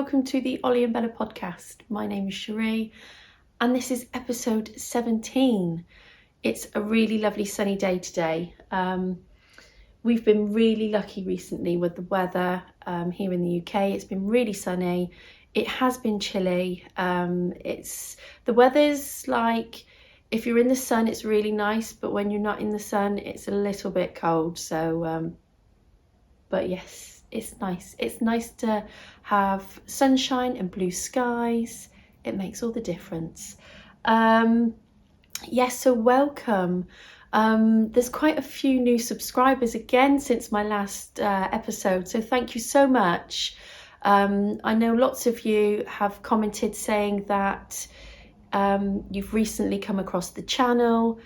welcome to the Ollie and Bella podcast. My name is Cherie and this is episode 17. It's a really lovely sunny day today. We've been really lucky recently with the weather here in the UK. It's been really sunny. It has been chilly. The weather's like, if you're in the sun it's really nice, but when you're not in the sun it's a little bit cold. So but yes, it's nice. It's nice to have sunshine and blue skies. It makes all the difference. Yes, so welcome. There's quite a few new subscribers again since my last episode, so thank you so much. I know lots of you have commented saying that you've recently come across the channel,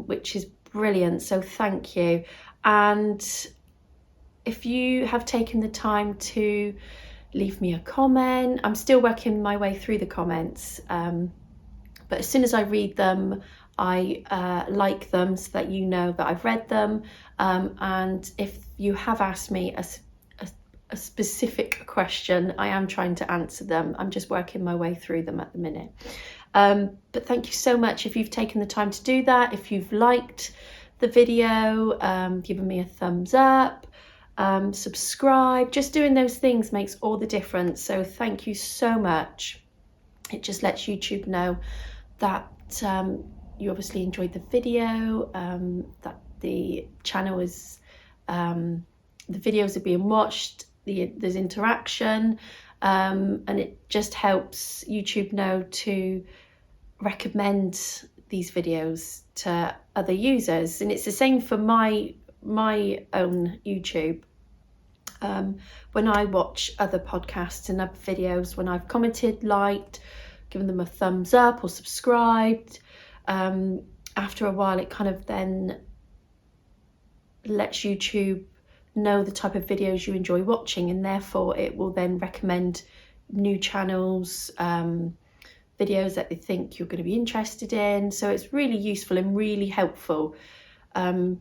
which is brilliant, so thank you. And if you have taken the time to leave me a comment, I'm still working my way through the comments, but as soon as I read them, I like them so that you know that I've read them. And if you have asked me a specific question, I am trying to answer them. I'm just working my way through them at the minute. But thank you so much if you've taken the time to do that. If you've liked the video, given me a thumbs up, subscribe, just doing those things makes all the difference. So thank you so much. It just lets YouTube know that you obviously enjoyed the video, that the channel is, the videos are being watched, there's interaction, and it just helps YouTube know to recommend these videos to other users. And it's the same for my own YouTube. When I watch other podcasts and other videos, when I've commented, liked, given them a thumbs up or subscribed, after a while it kind of then lets YouTube know the type of videos you enjoy watching, and therefore it will then recommend new channels, videos that they think you're going to be interested in. So it's really useful and really helpful to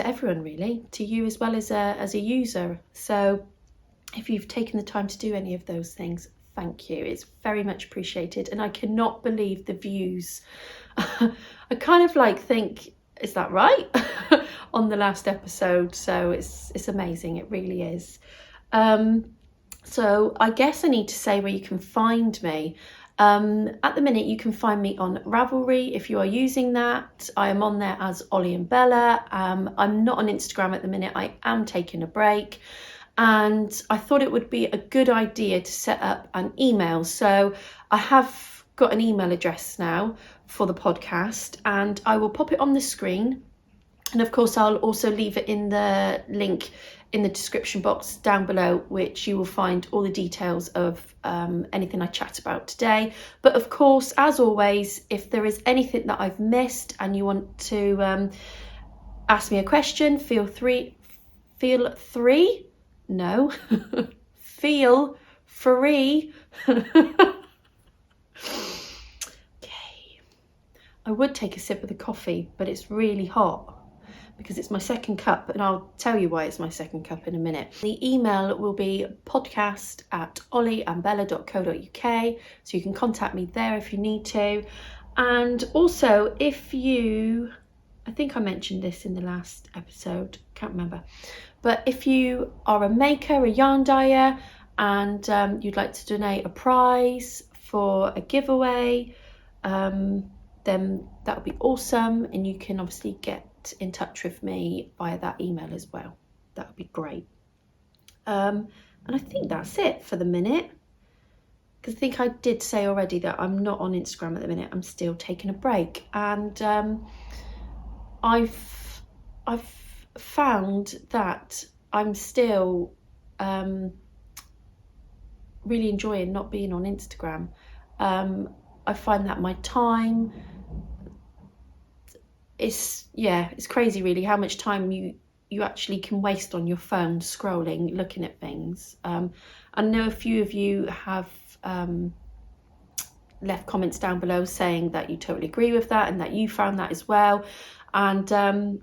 everyone, really, to you as well as a user. So if you've taken the time to do any of those things, thank you. It's very much appreciated, and I cannot believe the views. I kind of like think, is that right? On the last episode. So it's amazing, it really is. So I guess I need to say where you can find me. At the minute you can find me on Ravelry if you are using that. I am on there as Ollie and Bella. I'm not on Instagram at the minute. I am taking a break, and I thought it would be a good idea to set up an email. So I have got an email address now for the podcast, and I will pop it on the screen. And of course I'll also leave it in the link in the description box down below, which you will find all the details of anything I chat about today. But of course, as always, if there is anything that I've missed and you want to ask me a question, feel free Okay, I would take a sip of the coffee, but it's really hot because it's my second cup, and I'll tell you why it's my second cup in a minute. The email will be podcast@ollieandbella.co.uk, so you can contact me there if you need to. And also, if you, I think I mentioned this in the last episode, can't remember, but if you are a maker, a yarn dyer, and you'd like to donate a prize for a giveaway, then that would be awesome, and you can obviously get in touch with me via that email as well. That would be great. And I think that's it for the minute, because I think I did say already that I'm not on Instagram at the minute. I'm still taking a break, and I've found that I'm still really enjoying not being on Instagram. I find that my time, it's crazy really how much time you actually can waste on your phone scrolling, looking at things. I know a few of you have left comments down below saying that you totally agree with that and that you found that as well. And I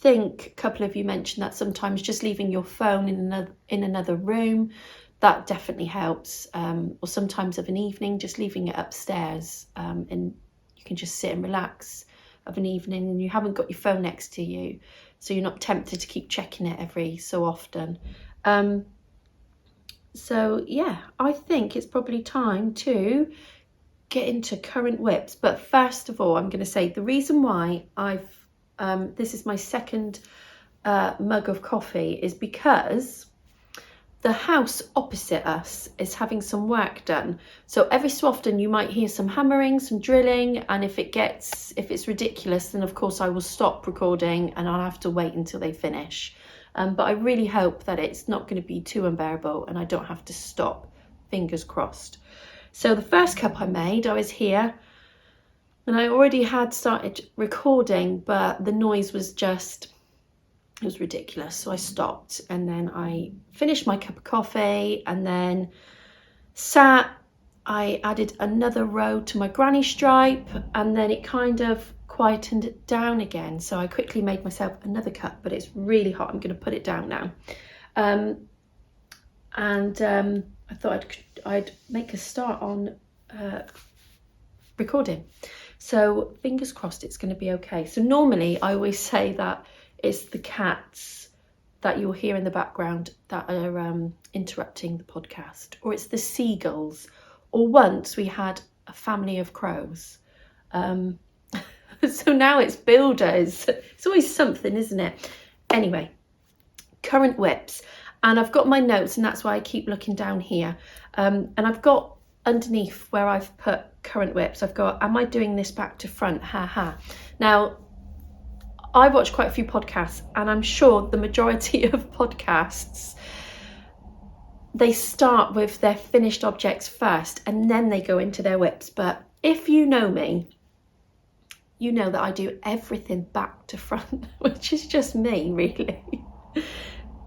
think a couple of you mentioned that sometimes just leaving your phone in another room that definitely helps. Or sometimes of an evening, just leaving it upstairs, and you can just sit and relax of an evening, and you haven't got your phone next to you, so you're not tempted to keep checking it every so often. So yeah, I think it's probably time to get into current whips. But first of all, I'm going to say the reason why this is my second mug of coffee is because the house opposite us is having some work done. So every so often you might hear some hammering, some drilling, and if it's ridiculous, then of course I will stop recording and I'll have to wait until they finish. But I really hope that it's not going to be too unbearable and I don't have to stop, fingers crossed. So the first cup I made, I was here and I already had started recording, but the noise was just, it was ridiculous. So I stopped and then I finished my cup of coffee and then sat. I added another row to my granny stripe and then it kind of quietened down again. So I quickly made myself another cup, but it's really hot. I'm going to put it down now. I thought I'd make a start on recording. So fingers crossed it's going to be okay. So normally I always say that it's the cats that you'll hear in the background that are interrupting the podcast, or it's the seagulls, or once we had a family of crows. So now it's builders. It's always something, isn't it? Anyway, current whips. And I've got my notes, and that's why I keep looking down here. And I've got underneath where I've put current whips, I've got, am I doing this back to front? Ha ha. Now, I watch quite a few podcasts, and I'm sure the majority of podcasts, they start with their finished objects first, and then they go into their whips. But if you know me, you know that I do everything back to front, which is just me, really.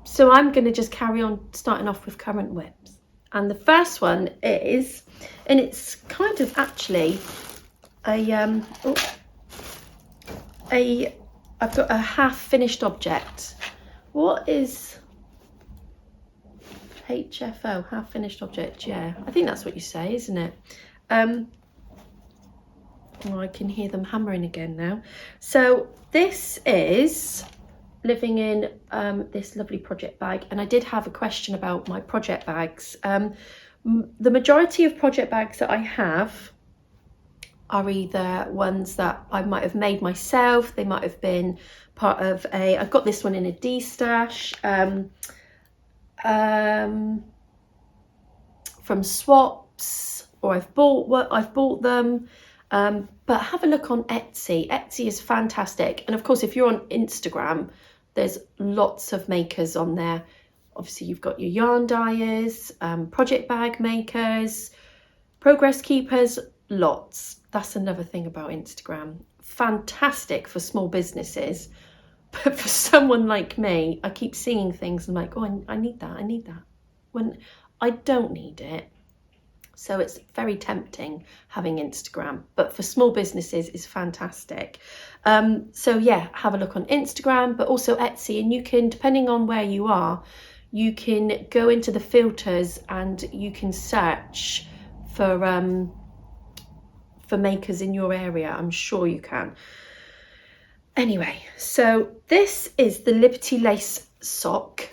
So I'm going to just carry on starting off with current whips. And the first one is, and it's kind of actually I've got a half finished object. What is HFO, half finished object? Yeah, I think that's what you say, isn't it? Oh, I can hear them hammering again now. So this is living in this lovely project bag, and I did have a question about my project bags. The majority of project bags that I have are either ones that I might have made myself, they might have been part of I've got this one in a D-stash, from swaps, or I've bought them. But have a look on Etsy. Etsy is fantastic. And of course, if you're on Instagram, there's lots of makers on there. Obviously, you've got your yarn dyers, project bag makers, progress keepers, lots. That's another thing about Instagram. Fantastic for small businesses. But for someone like me, I keep seeing things and I'm like, oh, I need that. When I don't need it. So it's very tempting having Instagram, but for small businesses it's fantastic. So yeah, have a look on Instagram, but also Etsy, and you can, depending on where you are, you can go into the filters and you can search for makers in your area. I'm sure you can. Anyway, so this is the Liberty Lace sock.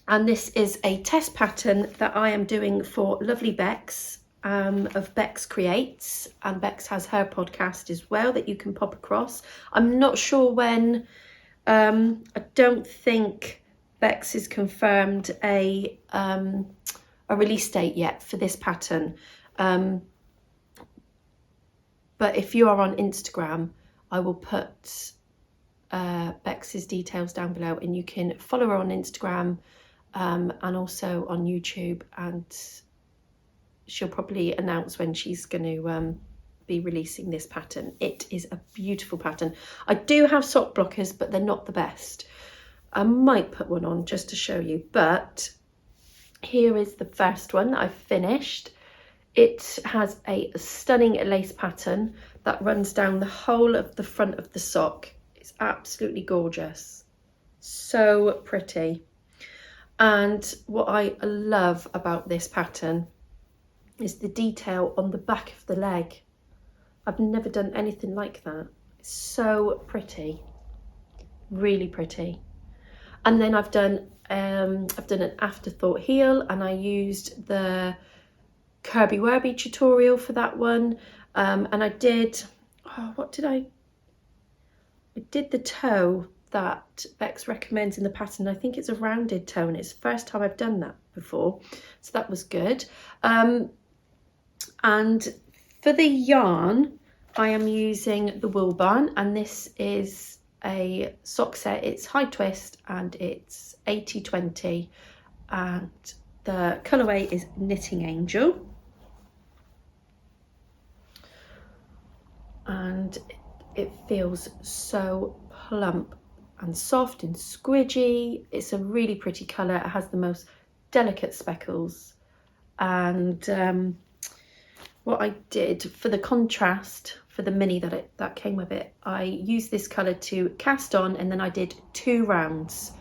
And this is a test pattern that I am doing for lovely Bex, of Bex Creates, and Bex has her podcast as well that you can pop across. I'm not sure when, I don't think Bex has confirmed a release date yet for this pattern. But if you are on Instagram, I will put Bex's details down below, and you can follow her on Instagram, and also on YouTube, and she'll probably announce when she's going to be releasing this pattern. It is a beautiful pattern. I do have sock blockers, but they're not the best. I might put one on just to show you, but here is the first one that I've finished. It has a stunning lace pattern that runs down the whole of the front of the sock. It's absolutely gorgeous. So pretty. And what I love about this pattern is the detail on the back of the leg. I've never done anything like that. It's so pretty, really pretty. And then I've done an afterthought heel, and I used the Kirby Werby tutorial for that one. And I did, I did the toe that Bex recommends in the pattern. I think it's a rounded toe, and it's the first time I've done that before, so that was good. And for the yarn, I am using the Wool Barn, and this is a sock set. It's high twist and it's 80/20, and the colourway is Knitting Angel. And it feels so plump and soft and squidgy. It's a really pretty colour. It has the most delicate speckles. And what I did for the contrast, for the mini that came with it, I used this colour to cast on, and then I did 2 rounds.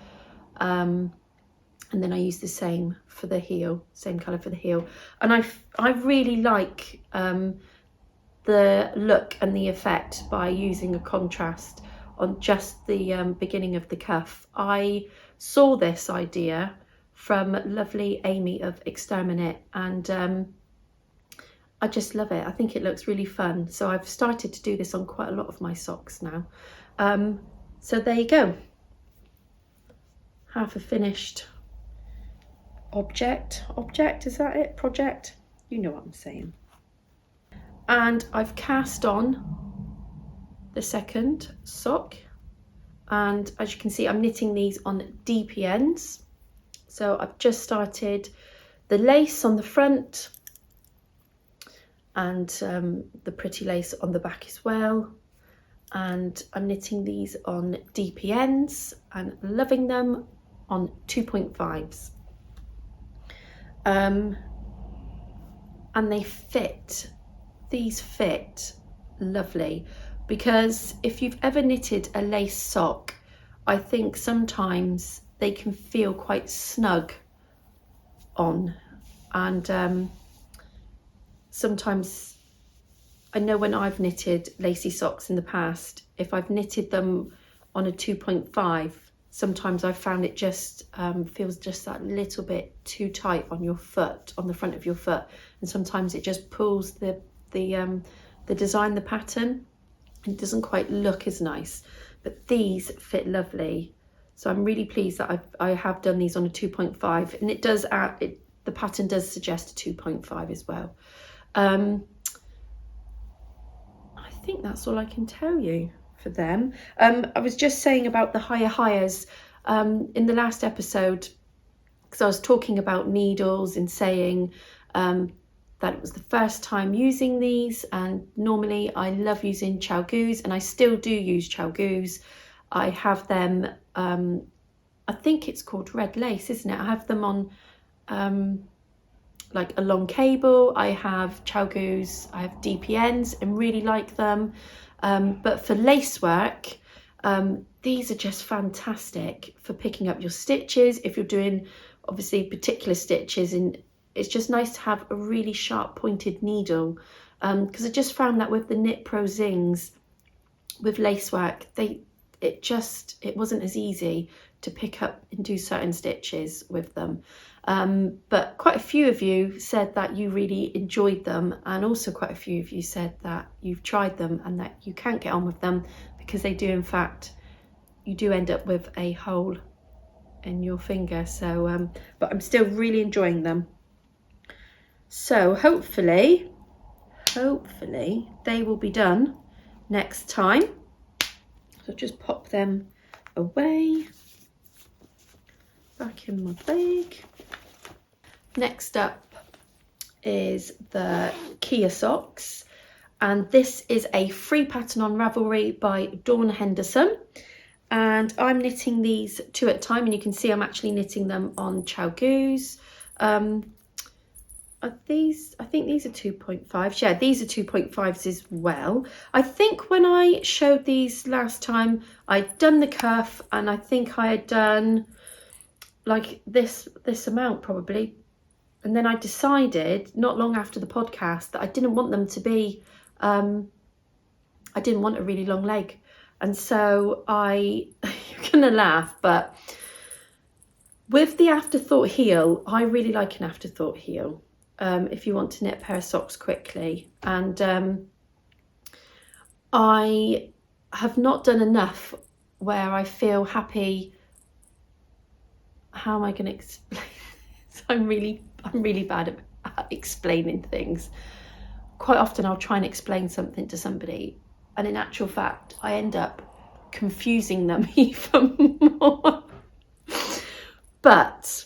And then I used the same for the heel, same colour for the heel. And I really like the look and the effect by using a contrast on just the beginning of the cuff. I saw this idea from lovely Amy of Exterminate, and I just love it. I think it looks really fun. So I've started to do this on quite a lot of my socks now. So there you go. Half a finished object, is that it? Project? You know what I'm saying. And I've cast on the second sock, and as you can see, I'm knitting these on DP ends. So I've just started the lace on the front, and the pretty lace on the back as well, and I'm knitting these on DP ends and loving them on 2.5s. And they fit. These fit lovely, because if you've ever knitted a lace sock, I think sometimes they can feel quite snug on, and sometimes, I know when I've knitted lacy socks in the past, if I've knitted them on a 2.5, sometimes I've found it just feels just that little bit too tight on your foot, on the front of your foot, and sometimes it just pulls the design, the pattern, and it doesn't quite look as nice. But these fit lovely, so I'm really pleased that I have done these on a 2.5, and it does the pattern does suggest a 2.5 as well. I think that's all I can tell you for them. I was just saying about the hires in the last episode, because I was talking about needles and saying that it was the first time using these, and normally I love using Chalgoos, and I still do use Chalgoos. I have them, I think it's called red lace, isn't it? I have them on like a long cable. I have Chalgoos, I have DPNs and really like them. But for lace work, these are just fantastic for picking up your stitches. If you're doing obviously particular stitches, and it's just nice to have a really sharp pointed needle, because I just found that with the Knit Pro Zings with lace work, it wasn't as easy to pick up and do certain stitches with them. But quite a few of you said that you really enjoyed them, and also quite a few of you said that you've tried them and that you can't get on with them, because they do, in fact, you do end up with a hole in your finger. So but I'm still really enjoying them. So hopefully they will be done next time. So just pop them away back in my bag. Next up is the Kia socks, and this is a free pattern on Ravelry by Dawn Henderson, and I'm knitting these 2 at a time, and you can see I'm actually knitting them on Chalgoos. I think these are 2.5s. Yeah, these are 2.5s as well. I think when I showed these last time, I'd done the cuff, and I think I had done like this amount probably. And then I decided not long after the podcast that I didn't want them to be, I didn't want a really long leg. And so you're gonna laugh, but with the afterthought heel, I really like an afterthought heel. If you want to knit a pair of socks quickly. And I have not done enough where I feel happy. How am I going to explain this? I'm really bad at explaining things. Quite often I'll try and explain something to somebody, and in actual fact I end up confusing them even more. But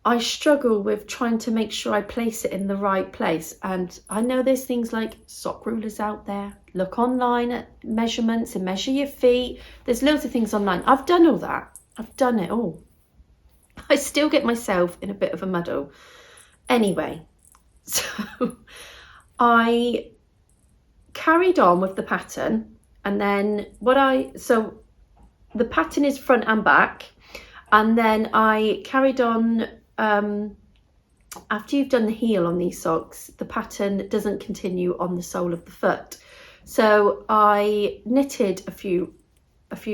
I struggle with trying to make sure I place it in the right place. And I know there's things like sock rulers out there. Look online at measurements and measure your feet. There's loads of things online. I've done all that. I've done it all. I still get myself in a bit of a muddle. Anyway, so I carried on with the pattern, and then so the pattern is front and back, and then I carried on. After you've done the heel on these socks, the pattern doesn't continue on the sole of the foot. So I knitted a few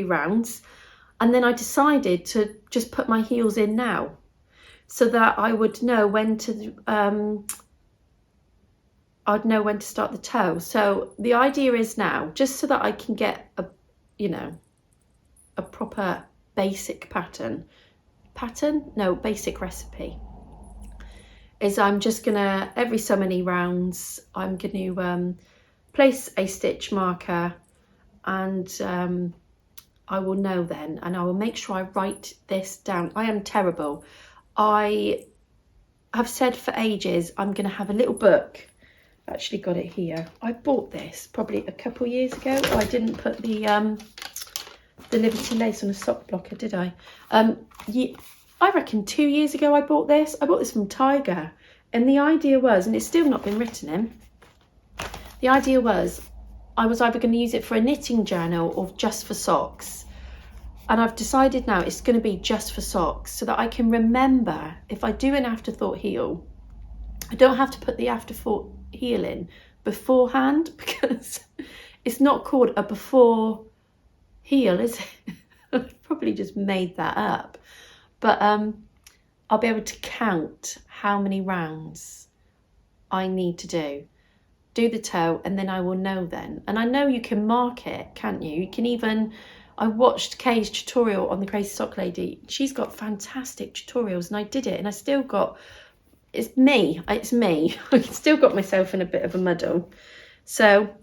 rounds, and then I decided to just put my heels in now, so that I would know when to I'd know when to start the toe. So the idea is now, just so that I can get a proper basic basic recipe, is I'm just gonna, every so many rounds, I'm gonna place a stitch marker, and I will know then, and I will make sure I write this down. I am terrible. I have said for ages I'm gonna have a little book. I've actually got it here. I bought this probably a couple years ago. I didn't put the Liberty lace on a sock blocker, did I? I reckon 2 years ago I bought this. I bought this from Tiger, and the idea was, and it's still not been written in, the idea was I was either going to use it for a knitting journal or just for socks. And I've decided now it's going to be just for socks, so that I can remember, if I do an afterthought heel, I don't have to put the afterthought heel in beforehand, because it's not called a before heel, is it? I've probably just made that up. But I'll be able to count how many rounds I need to do the toe, and then I will know then. And I know you can mark it, can't you? You can even, I watched Kay's tutorial on the Crazy Sock Lady. She's got fantastic tutorials, and I did it, and I still got, it's me. I still got myself in a bit of a muddle. So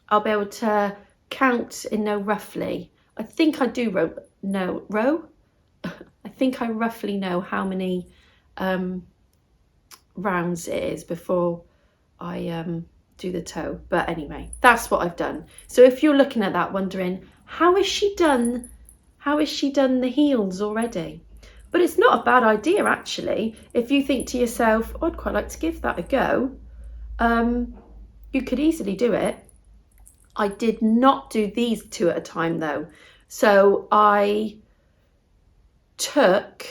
I'll be able to count and know roughly. I think I do row. I think I roughly know how many rounds it is before I do the toe. But anyway, that's what I've done. So if you're looking at that wondering, how is she done the heels already? But it's not a bad idea, actually. If you think to yourself, oh, I'd quite like to give that a go, you could easily do it. I did not do these two at a time though. So I took,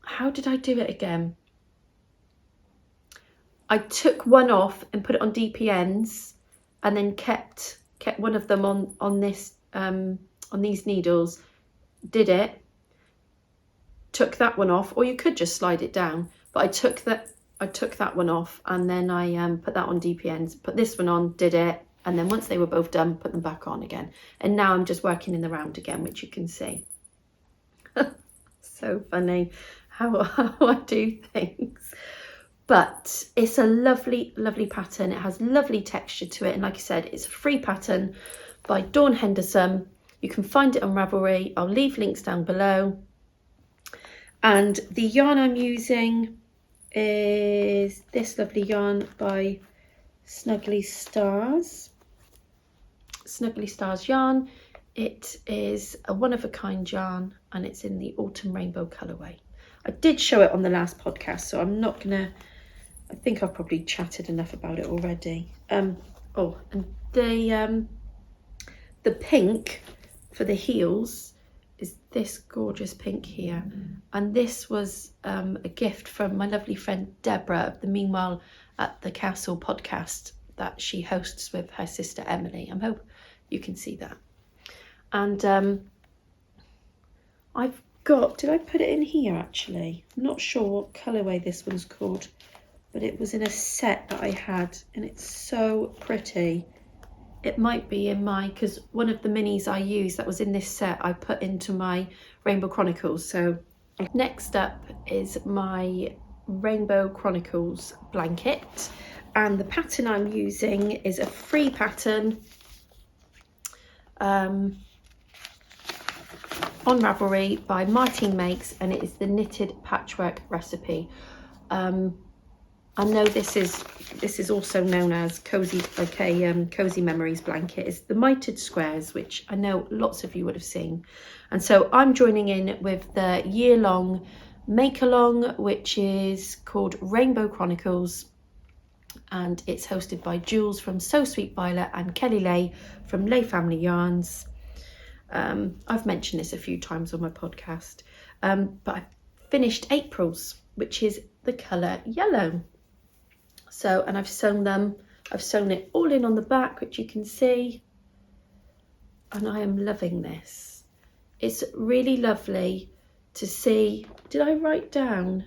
how did I do it again? I took one off and put it on DPNs, and then kept one of them on this on these needles. Did it, took that one off, or you could just slide it down. But I took that one off, and then I put that on DPNs. Put this one on, did it, and then once they were both done, put them back on again. And now I'm just working in the round again, which you can see. So funny how I do things. But it's a lovely, lovely pattern. It has lovely texture to it. And like I said, it's a free pattern by Dawn Henderson. You can find it on Ravelry. I'll leave links down below. And the yarn I'm using is this lovely yarn by Snuggly Stars. Snuggly Stars yarn. It is a one-of-a-kind yarn, and it's in the Autumn Rainbow colourway. I did show it on the last podcast, so I'm not gonna, I think I've probably chatted enough about it already. Oh, and the pink for the heels is this gorgeous pink here, and this was a gift from my lovely friend Deborah of the Meanwhile at the Castle podcast that she hosts with her sister Emily. I hope you can see that. And I've got, did I put it in here actually? I'm not sure what colourway this one's called, but it was in a set that I had, and it's so pretty. It might be in my, because one of the minis I used that was in this set I put into my Rainbow Chronicles. So next up is my Rainbow Chronicles blanket, and the pattern I'm using is a free pattern on Ravelry by Martine Makes, and it is the knitted patchwork recipe. I know this is also known as cozy, like a cozy memories blanket. It's the mitered squares, which I know lots of you would have seen. And so I'm joining in with the year-long make-along, which is called Rainbow Chronicles, and it's hosted by Jules from So Sweet Violet and Kelly Lay from Lay Family Yarns. I've mentioned this a few times on my podcast, but I finished April's, which is the colour yellow. So, and I've sewn it all in on the back, which you can see, and I am loving this. It's really lovely to see. Did I write down?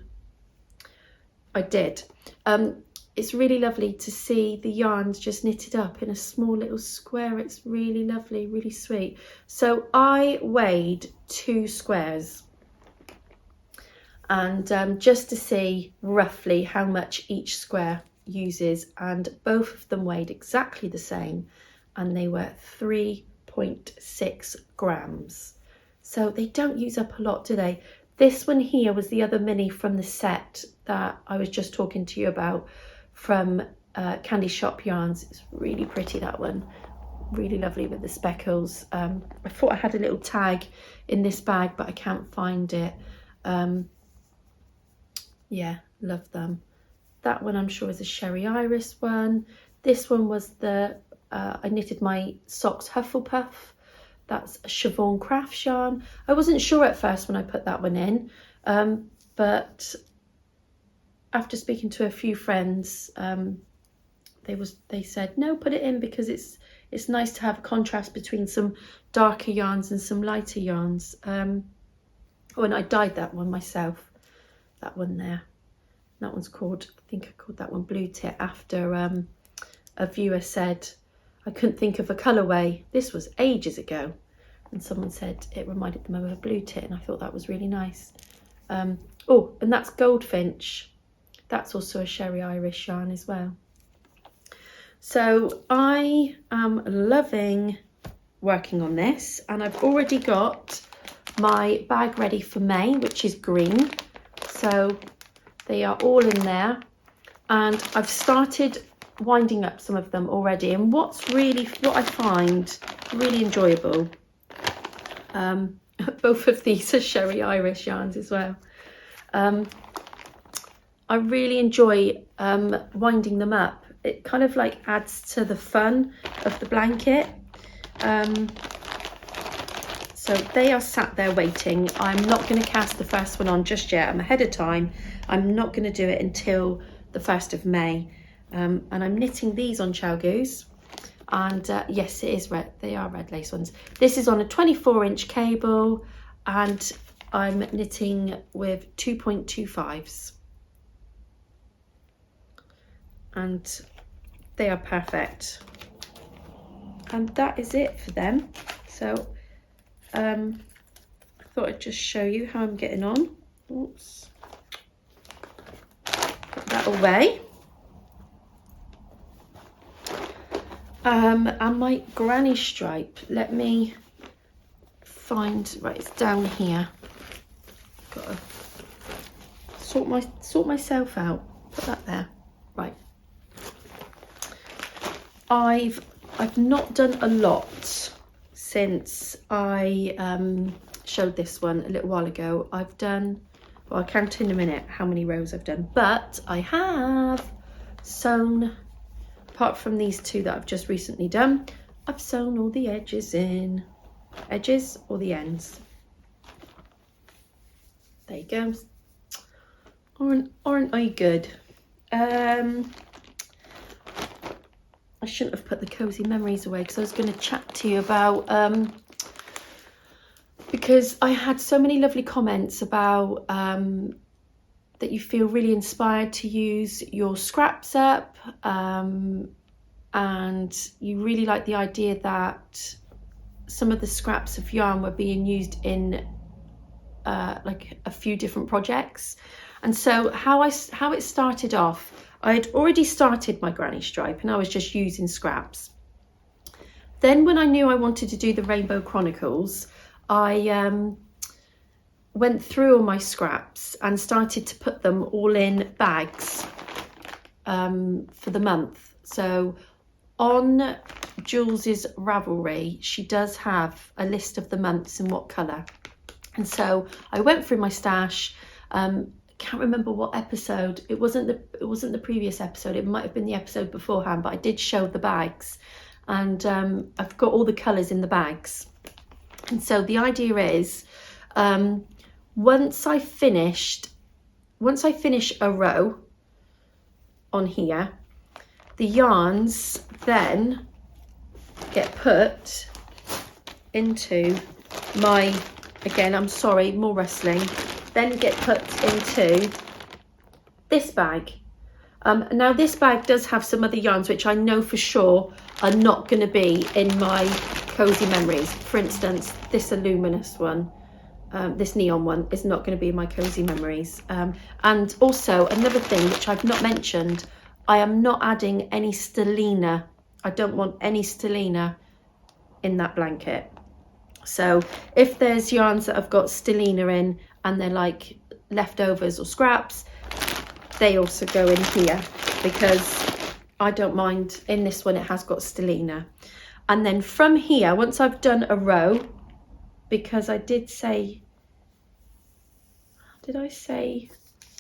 I did. It's really lovely to see the yarns just knitted up in a small little square. It's really lovely, really sweet. So I weighed 2 squares, and just to see roughly how much each square uses, and both of them weighed exactly the same, and they were 3.6 grams. So they don't use up a lot, do they? This one here was the other mini from the set that I was just talking to you about from Candy Shop Yarns. It's really pretty, that one. Really lovely with the speckles. I thought I had a little tag in this bag, but I can't find it. Yeah, love them. That one I'm sure is a Sherry Iris one. This one was the, I knitted my socks Hufflepuff. That's a Siobhan Crafts yarn. I wasn't sure at first when I put that one in, but after speaking to a few friends, they said, no, put it in, because it's nice to have a contrast between some darker yarns and some lighter yarns. Oh, and I dyed that one myself, that one there. That one's called, I think I called that one Blue Tit after a viewer said I couldn't think of a colourway. This was ages ago, and someone said it reminded them of a blue tit, and I thought that was really nice. Oh, and that's Goldfinch. That's also a Sherry Irish yarn as well. So I am loving working on this, and I've already got my bag ready for May, which is green. So they are all in there, and I've started winding up some of them already. And what I find really enjoyable, both of these are Sherry Irish yarns as well. I really enjoy winding them up. It kind of like adds to the fun of the blanket. So they are sat there waiting. I'm not going to cast the first one on just yet. I'm ahead of time. I'm not going to do it until the 1st of May. And I'm knitting these on Chow Goose. And yes, it is red. They are red lace ones. This is on a 24-inch cable, and I'm knitting with 2.25s. And they are perfect. And that is it for them. So I thought I'd just show you how I'm getting on. Oops. Put that away. And my granny stripe, let me find, right, it's down here. Got to sort myself out. Put that there. Right. I've not done a lot since I showed this one a little while ago. I've done, well, I'll count in a minute how many rows I've done, but I have sewn, apart from these 2 that I've just recently done, I've sewn all the edges in. Edges or the ends. There you go. Aren't I good? I shouldn't have put the cozy memories away because I was going to chat to you about because I had so many lovely comments about that you feel really inspired to use your scraps up, and you really like the idea that some of the scraps of yarn were being used in like a few different projects. And so how it started off, I had already started my granny stripe and I was just using scraps. Then when I knew I wanted to do the Rainbow Chronicles, I went through all my scraps and started to put them all in bags for the month. So on Jules's Ravelry, she does have a list of the months and what colour. And so I went through my stash. Can't remember what episode. It wasn't the previous episode. It might have been the episode beforehand, but I did show the bags, and I've got all the colours in the bags. And so the idea is, once I finish a row on here, the yarns then get put into my, again, I'm sorry, more rustling, then get put into this bag. Now this bag does have some other yarns which I know for sure are not going to be in my cozy memories. For instance, this luminous one, this neon one, is not going to be in my cozy memories. And also another thing which I've not mentioned, I am not adding any stellina. I don't want any stellina in that blanket. So if there's yarns that I've got stellina in and they're like leftovers or scraps, they also go in here because I don't mind. In this one it has got stellina. And then from here, once I've done a row, because I did say, did I say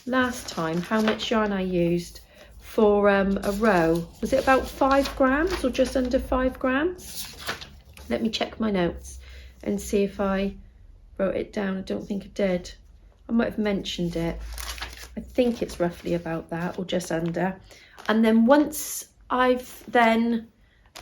last time how much yarn I used for a row? Was it about 5 grams or just under 5 grams? Let me check my notes and see if I wrote it down. I don't think I did. I might have mentioned it. I think it's roughly about that or just under. And then once I've then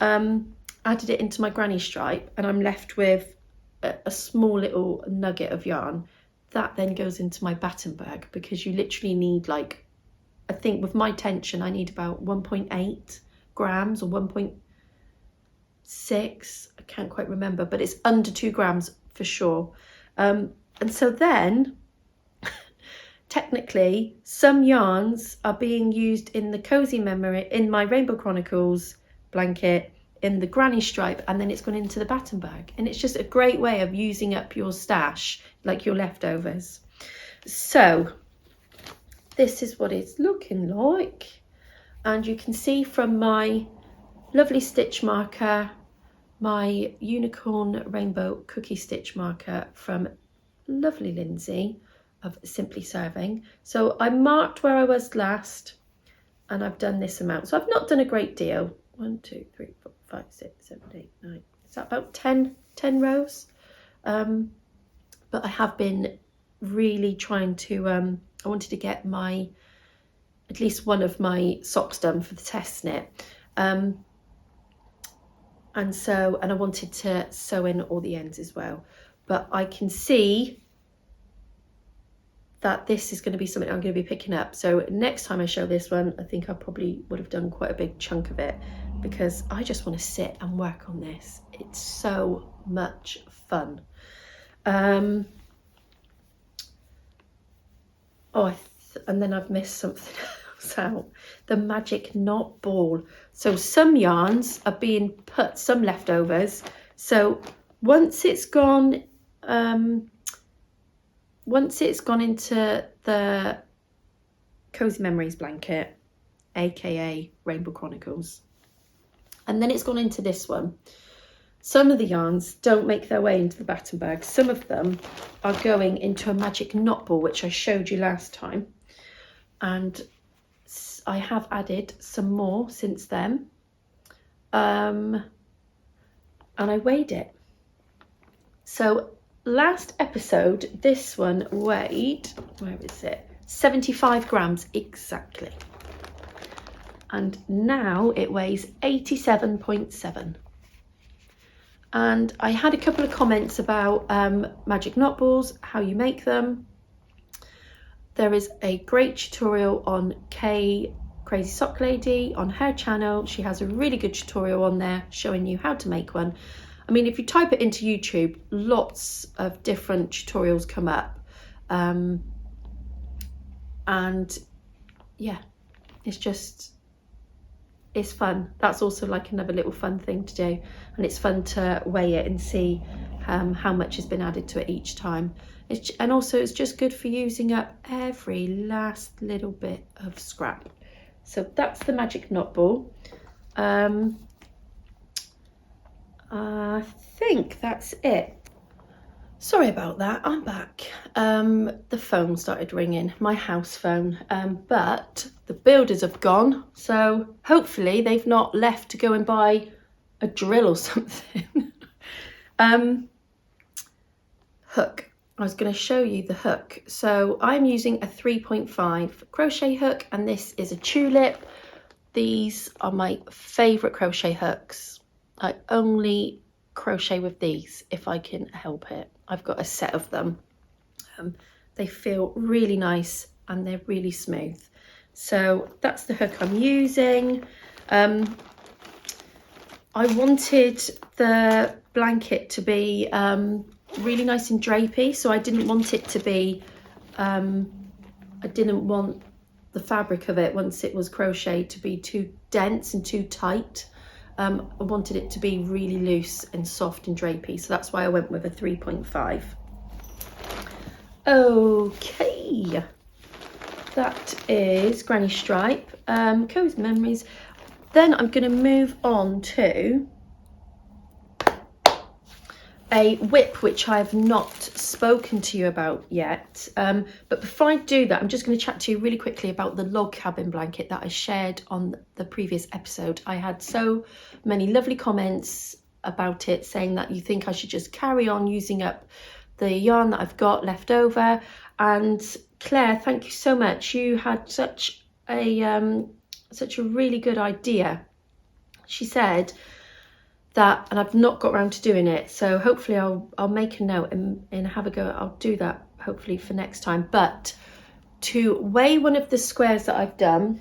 added it into my granny stripe and I'm left with a small little nugget of yarn, that then goes into my batten bag, because you literally need, like, I think with my tension I need about 1.8 grams or 1.6, I can't quite remember, but it's under 2 grams for sure. And so then technically some yarns are being used in the cozy memory, in my Rainbow Chronicles blanket, in the granny stripe, and then it's gone into the batten bag. And it's just a great way of using up your stash, like your leftovers. So this is what it's looking like, and you can see from my lovely stitch marker, my unicorn rainbow cookie stitch marker from lovely Lindsay of Simply Serving. So I marked where I was last and I've done this amount. So I've not done a great deal. 1, 2, 3, 4, 5, 6, 7, 8, 9. Is that about 10 rows? But I have been really trying to, I wanted to get at least one of my socks done for the test knit. And I wanted to sew in all the ends as well. But I can see that this is going to be something I'm going to be picking up. So next time I show this one, I think I probably would have done quite a big chunk of it, because I just want to sit and work on this. It's so much fun. And then I've missed something else out. The magic knot ball. So some yarns are being put, some leftovers. So once it's gone into the Cozy Memories blanket, aka Rainbow Chronicles, and then it's gone into this one, some of the yarns don't make their way into the batten bag. Some of them are going into a magic knot ball, which I showed you last time, and I have added some more since then, and I weighed it. So last episode, this one weighed, where is it? 75 grams exactly. And now it weighs 87.7. And I had a couple of comments about magic knot balls, how you make them. There is a great tutorial on Crazy Sock Lady on her channel. She has a really good tutorial on there showing you how to make one. I mean, if you type it into YouTube, lots of different tutorials come up. And yeah, it's fun. That's also like another little fun thing to do. And it's fun to weigh it and see how much has been added to it each time. And also it's just good for using up every last little bit of scrap. So that's the magic knot ball. I think that's it. Sorry about that, I'm back. The phone started ringing, my house phone, but the builders have gone, so hopefully they've not left to go and buy a drill or something. Hook. I was going to show you the hook. So I'm using a 3.5 crochet hook, and this is a tulip. These are my favourite crochet hooks. I only crochet with these if I can help it. I've got a set of them. They feel really nice and they're really smooth. So that's the hook I'm using. I wanted the blanket to be really nice and drapey, so I didn't want it to be, I didn't want the fabric of it once it was crocheted to be too dense and too tight. I wanted it to be really loose and soft and drapey, so that's why I went with a 3.5. Okay, that is Granny Stripe, Cozy Memories. Then I'm going to move on to a whip which I have not spoken to you about yet, but before I do that, I'm just going to chat to you really quickly about the log cabin blanket that I shared on the previous episode. I had so many lovely comments about it, saying that you think I should just carry on using up the yarn that I've got left over. And Claire, thank you so much. You had such a really good idea. She said that, and I've not got around to doing it, so hopefully I'll make a note and have a go. I'll do that hopefully for next time. But to weigh one of the squares that I've done,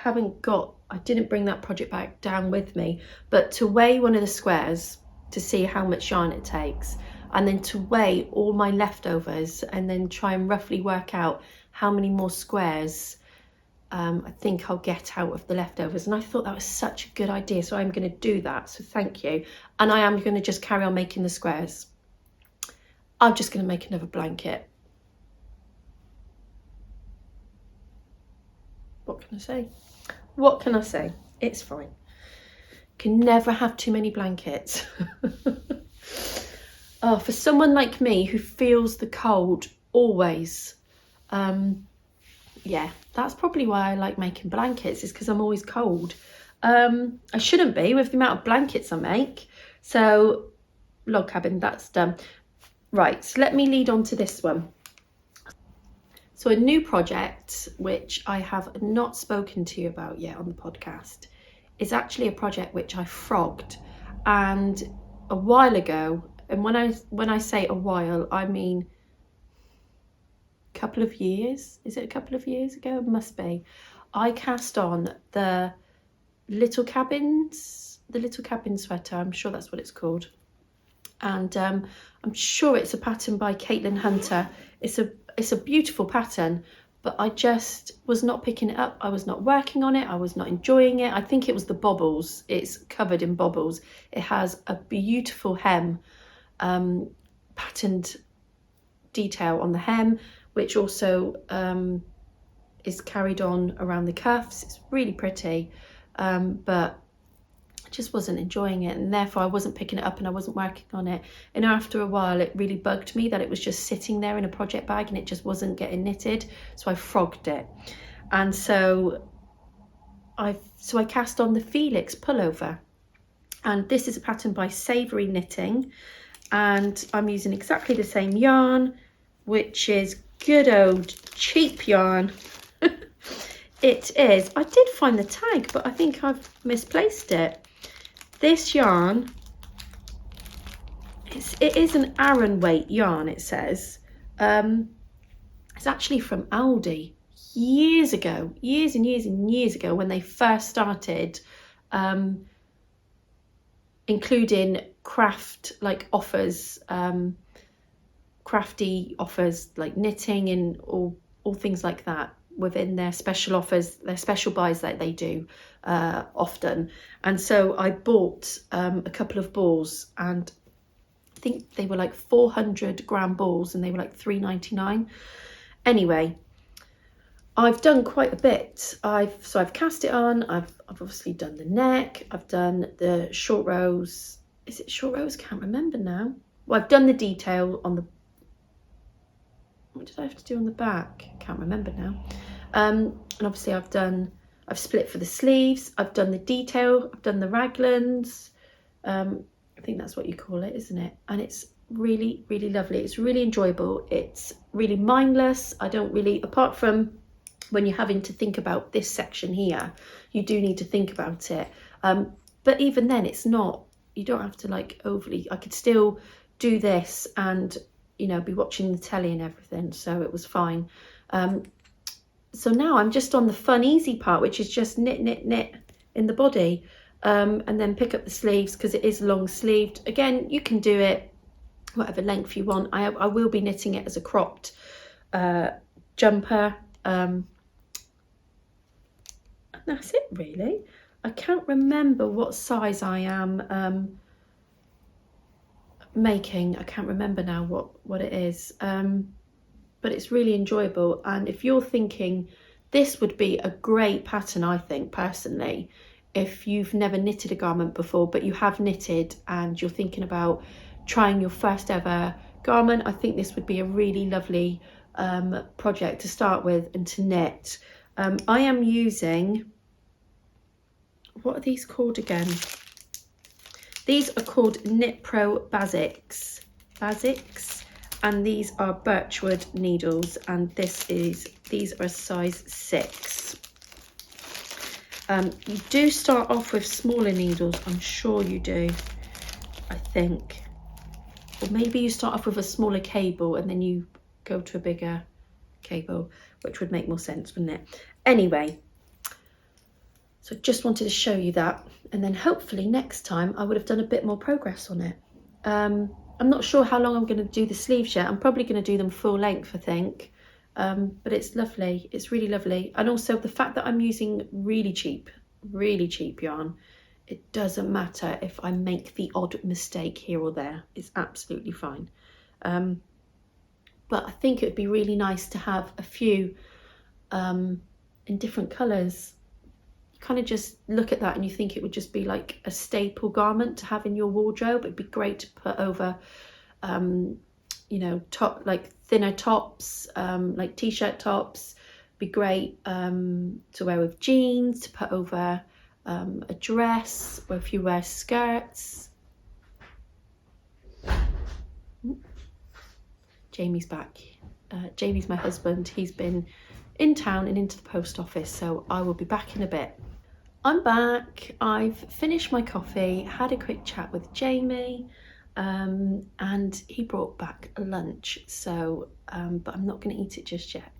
I didn't bring that project bag down with me, but to weigh one of the squares to see how much yarn it takes, and then to weigh all my leftovers and then try and roughly work out how many more squares I think I'll get out of the leftovers. And I thought that was such a good idea, so I'm going to do that, so thank you. And I am going to just carry on making the squares. I'm just going to make another blanket. What can I say? What can I say? It's fine. Can never have too many blankets. Oh, for someone like me who feels the cold always, yeah, that's probably why I like making blankets, is because I'm always cold. I shouldn't be with the amount of blankets I make. So log cabin, that's done. Right, so let me lead on to this one. So a new project, which I have not spoken to you about yet on the podcast, is actually a project which I frogged, and a while ago, and when I say a while, I mean couple of years. Is it a couple of years ago? It must be. I cast on the little cabin sweater. I'm sure that's what it's called, and I'm sure it's a pattern by Caitlin Hunter. It's a beautiful pattern, but I just was not picking it up. I was not working on it. I was not enjoying it. I think it was the bobbles. It's covered in bobbles. It has a beautiful hem, patterned detail on the hem, which also is carried on around the cuffs. It's really pretty, but I just wasn't enjoying it, and therefore I wasn't picking it up and I wasn't working on it. And after a while, it really bugged me that it was just sitting there in a project bag and it just wasn't getting knitted, so I frogged it. And so I cast on the Felix pullover, and this is a pattern by Savory Knitting, and I'm using exactly the same yarn, which is good old cheap yarn. It is. I did find the tag, but I think I've misplaced it. This yarn, it is an Aran weight yarn, it says. It's actually from Aldi years ago, years and years and years ago, when they first started including craft like offers, crafty offers like knitting and all things like that within their special offers, their special buys that they do often. And so I bought a couple of balls, and I think they were like 400-gram balls, and they were like £3.99. Anyway, I've done quite a bit. I've cast it on. I've obviously done the neck. I've done the short rows. Is it short rows? Can't remember now. Well, I've done the detail on the. What did I have to do on the back? Can't remember now. And obviously I've split for the sleeves. I've done the detail. I've done the raglans. I think that's what you call it, isn't it? And it's really, really lovely. It's really enjoyable. It's really mindless. I don't really, apart from when you're having to think about this section here, you do need to think about it. But even then, it's not, you don't have to like overly, I could still do this and, you know, be watching the telly and everything. So it was fine. So now I'm just on the fun, easy part, which is just knit, knit, knit in the body, and then pick up the sleeves because it is long sleeved. Again, you can do it whatever length you want. I will be knitting it as a cropped jumper. And that's it really. I can't remember what size I am making. I can't remember now what it is. But it's really enjoyable. And if you're thinking this would be a great pattern, I think personally, if you've never knitted a garment before, but you have knitted and you're thinking about trying your first ever garment, I think this would be a really lovely project to start with and to knit. I am using, what are these called again? These are called Knit Pro Basics, and these are birchwood needles, and these are a size 6. You do start off with smaller needles, I'm sure you do, I think. Or maybe you start off with a smaller cable and then you go to a bigger cable, which would make more sense, wouldn't it? Anyway, so just wanted to show you that, and then hopefully next time I would have done a bit more progress on it. I'm not sure how long I'm going to do the sleeves yet. I'm probably going to do them full length, I think. But it's lovely. It's really lovely. And also the fact that I'm using really cheap yarn, it doesn't matter if I make the odd mistake here or there. It's absolutely fine. But I think it would be really nice to have a few in different colours. You kind of just look at that and you think it would just be like a staple garment to have in your wardrobe. It'd be great to put over, you know, like thinner tops, like t-shirt tops. Be great to wear with jeans, to put over a dress, or if you wear skirts. Jamie's back. Jamie's my husband. He's been in town and into the post office, so I will be back in a bit. I'm back. I've finished my coffee, had a quick chat with Jamie, and he brought back a lunch, so but I'm not going to eat it just yet.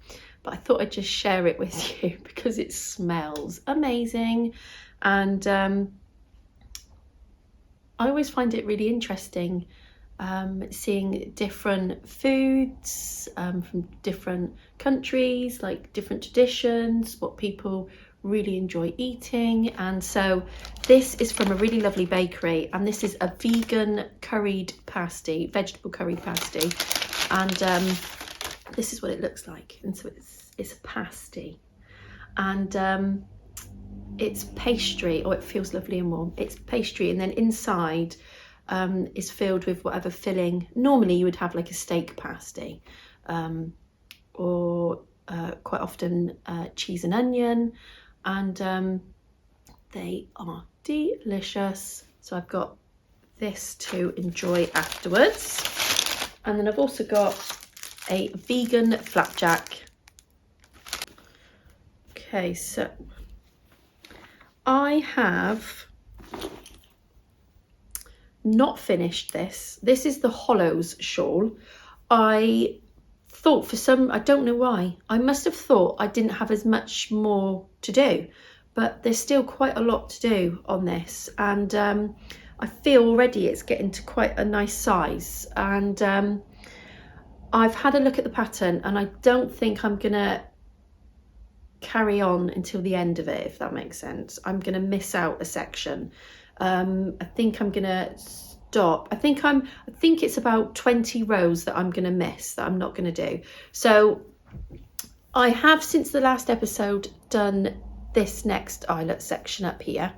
But I thought I'd just share it with you because it smells amazing, and I always find it really interesting seeing different foods from different countries, like different traditions, what people really enjoy eating. And so this is from a really lovely bakery, and this is a vegan curried pasty, vegetable curried pasty, and this is what it looks like. And so it's a pasty, and it's pastry. Oh, it feels lovely and warm. It's pastry, and then inside is filled with whatever filling. Normally you would have like a steak pasty, or quite often cheese and onion, and they are delicious. So I've got this to enjoy afterwards. And then I've also got a vegan flapjack. Okay, so I have not finished this. This is the Hollows shawl. I thought I don't know why, I must have thought I didn't have as much more to do, but there's still quite a lot to do on this, and I feel already it's getting to quite a nice size, and I've had a look at the pattern and I don't think I'm gonna carry on until the end of it, if that makes sense. I'm gonna miss out a section. I think I'm gonna stop. I think it's about 20 rows that I'm gonna miss, that I'm not gonna do. So I have, since the last episode, done this next eyelet section up here.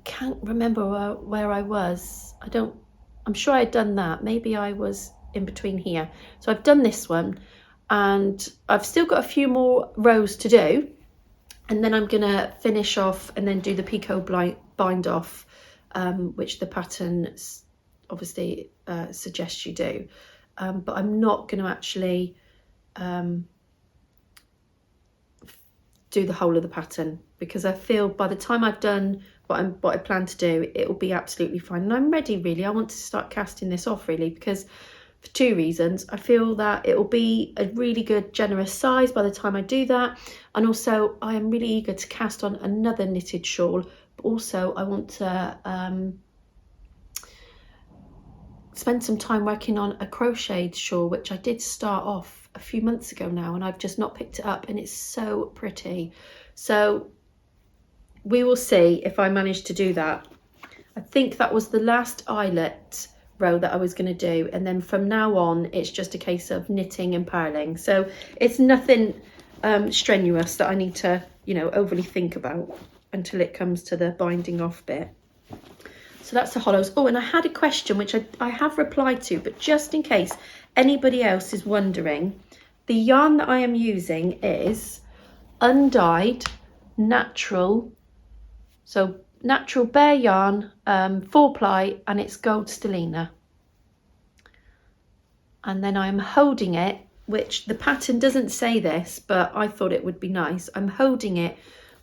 Can't remember where I was. I'm sure I'd done that. Maybe I was in between here. So I've done this one, and I've still got a few more rows to do, and then I'm gonna finish off and then do the picot bind off, which the pattern obviously suggests you do, but I'm not going to actually do the whole of the pattern, because I feel by the time I've done what I plan to do, it will be absolutely fine, and I'm ready really. I want to start casting this off really, because for two reasons. I feel that it will be a really good generous size by the time I do that, and also I am really eager to cast on another knitted shawl, but also I want to spend some time working on a crocheted shawl, which I did start off a few months ago now, and I've just not picked it up, and it's so pretty. So we will see if I manage to do that. I think that was the last eyelet row that I was going to do, and then from now on it's just a case of knitting and purling. So it's nothing strenuous that I need to, you know, overly think about until it comes to the binding off bit. So that's the Hollows. Oh, and I had a question which I have replied to, but just in case anybody else is wondering, the yarn that I am using is undyed natural, so natural bare yarn, 4-ply, and it's gold stellina. And then I'm holding it, which the pattern doesn't say this, but I thought it would be nice. I'm holding it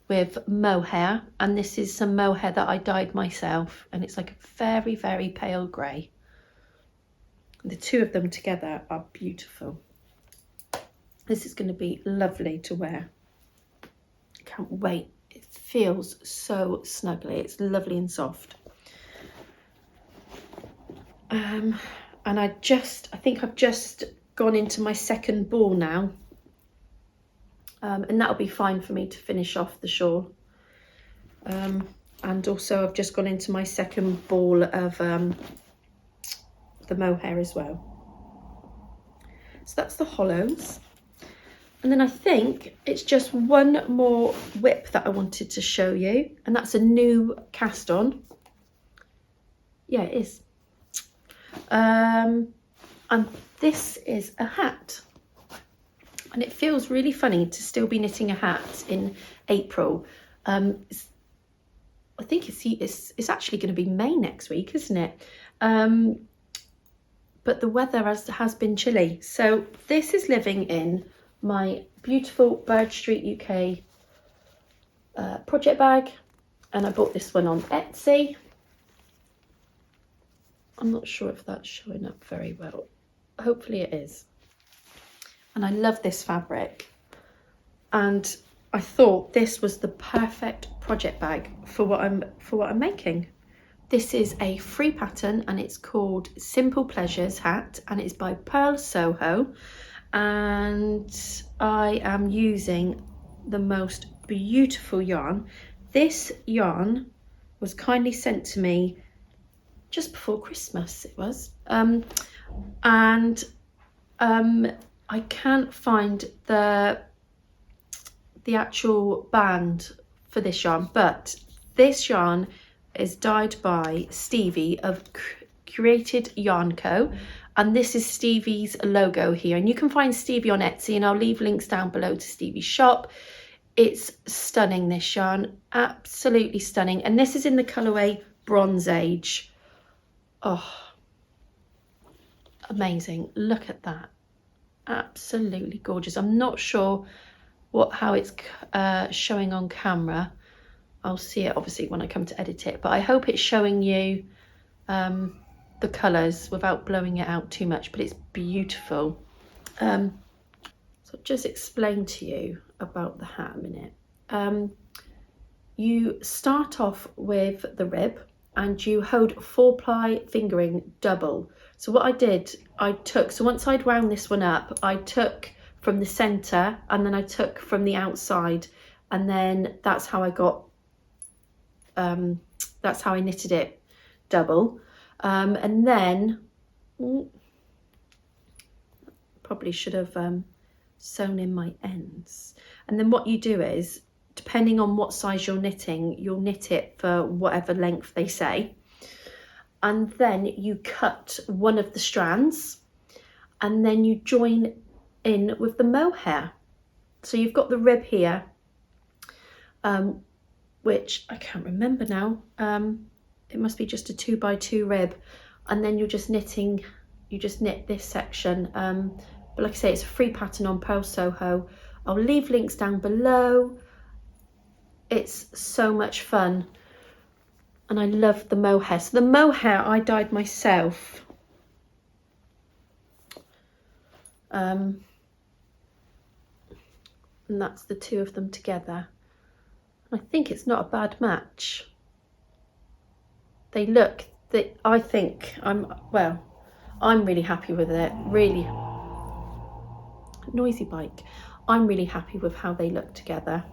with mohair, and this is some mohair that I dyed myself, and it's like a very, very pale grey. The two of them together are beautiful. This is going to be lovely to wear. Can't wait. It feels so snuggly. It's lovely and soft. And I think I've just gone into my second ball now. And that'll be fine for me to finish off the shawl. And also I've just gone into my second ball of the mohair as well. So that's the Hollows. And then I think it's just one more whip that I wanted to show you, and that's a new cast on. Yeah, it is. And this is a hat. And it feels really funny to still be knitting a hat in April. I think it's actually going to be May next week, isn't it? But the weather has been chilly. So this is living in my beautiful Bird Street UK project bag, and I bought this one on Etsy. I'm not sure if that's showing up very well. Hopefully it is. And I love this fabric, and I thought this was the perfect project bag for what I'm making. This is a free pattern, and it's called Simple Pleasures Hat, and it's by Pearl Soho, and I am using the most beautiful yarn. This yarn was kindly sent to me just before Christmas, it was, and I can't find the actual band for this yarn, but this yarn is dyed by Stevie of Created Yarn Co, and this is Stevie's logo here, and you can find Stevie on Etsy, and I'll leave links down below to Stevie's shop. It's stunning, this yarn, absolutely stunning, and this is in the colourway Bronze Age. Oh, amazing. Look at that. Absolutely gorgeous. I'm not sure how it's showing on camera. I'll see it obviously when I come to edit it, but I hope it's showing you the colours without blowing it out too much, but it's beautiful. So I'll just explain to you about the hat a minute. You start off with the rib and you hold 4-ply fingering double. So what I did, so once I'd wound this one up, I took from the centre and then I took from the outside, and then that's how I got, that's how I knitted it double. And then, probably should have sewn in my ends. And then what you do is, depending on what size you're knitting, you'll knit it for whatever length they say. And then you cut one of the strands and then you join in with the mohair. So you've got the rib here, which I can't remember now. It must be just a 2x2 rib. And then you just knit this section. But like I say, it's a free pattern on Pearl Soho. I'll leave links down below. It's so much fun. And I love the mohair. So the mohair I dyed myself. And that's the two of them together. I think it's not a bad match. I think I'm really happy with it. Really noisy bike. I'm really happy with how they look together.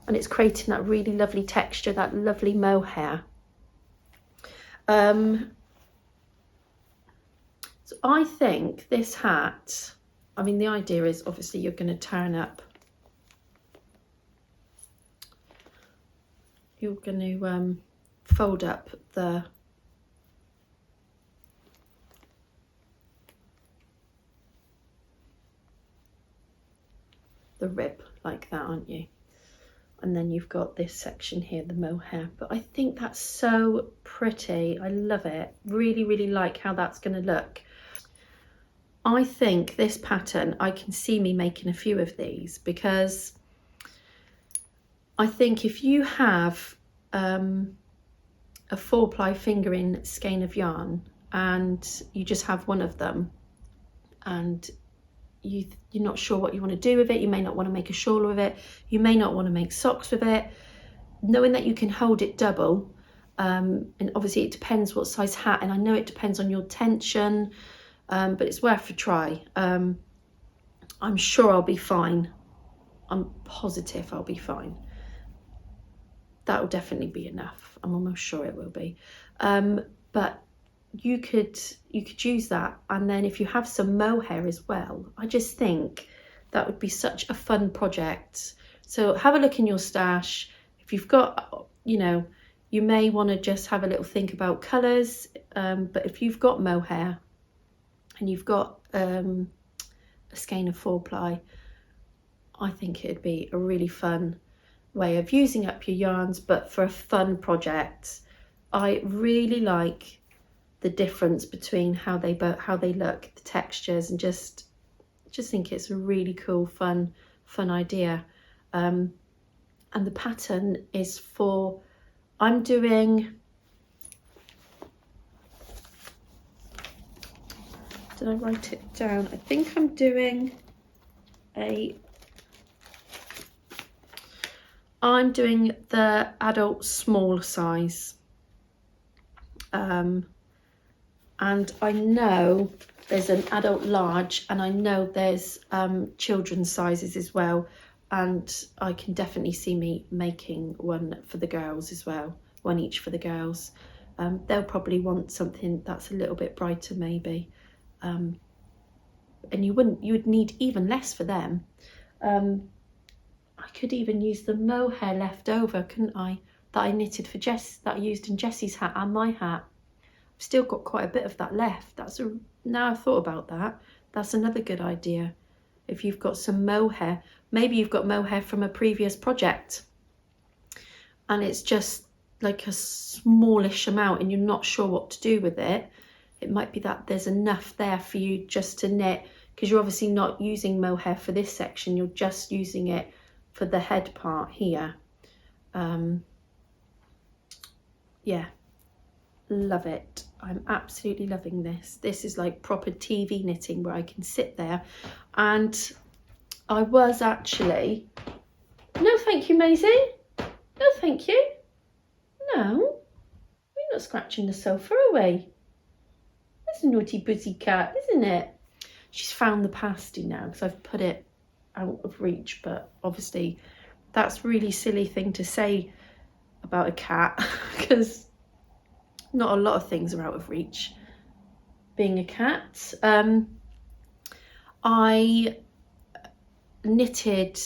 And it's creating that really lovely texture, that lovely mohair. So I think this hat, I mean, the idea is obviously you're going to turn up. You're going to fold up the rib like that, aren't you? And then you've got this section here, the mohair. But I think that's so pretty. I love it. Really, really like how that's going to look. I think this pattern, I can see me making a few of these, because I think if you have a 4-ply fingering skein of yarn and you just have one of them and you're not sure what you want to do with it, you may not want to make a shawl with it, you may not want to make socks with it, knowing that you can hold it double, and obviously it depends what size hat, and I know it depends on your tension, but it's worth a try. I'm sure I'll be fine. I'm positive I'll be fine. That will definitely be enough. I'm almost sure it will be. But you could use that, and then if you have some mohair as well, I just think that would be such a fun project. So have a look in your stash. If you've got, you may want to just have a little think about colours, but if you've got mohair and you've got a skein of 4-ply, I think it'd be a really fun way of using up your yarns, but for a fun project. I really like the difference between how they look, the textures, and just think it's a really cool, fun idea. And the pattern is for, I'm doing, did I write it down? I think I'm doing I'm doing the adult small size. And I know there's an adult large, and I know there's children's sizes as well, and I can definitely see me making one for the girls as well, one each for the girls. They'll probably want something that's a little bit brighter maybe, and you would need even less for them. I could even use the mohair left over, couldn't I, that I knitted for Jess, that I used in Jessie's hat and my hat. I've still got quite a bit of that left. Now I've thought about that, that's another good idea. If you've got some mohair, maybe you've got mohair from a previous project and it's just like a smallish amount and you're not sure what to do with it, it might be that there's enough there for you just to knit, because you're obviously not using mohair for this section, you're just using it for the head part here. Yeah, love it. I'm absolutely loving this. This is like proper TV knitting where I can sit there. And I was actually, no thank you Maisie, no thank you, no, we're not scratching the sofa, are we? That's a naughty busy cat, isn't it? She's found the pasty now because I've put it out of reach, but obviously that's a really silly thing to say about a cat because not a lot of things are out of reach being a cat. I knitted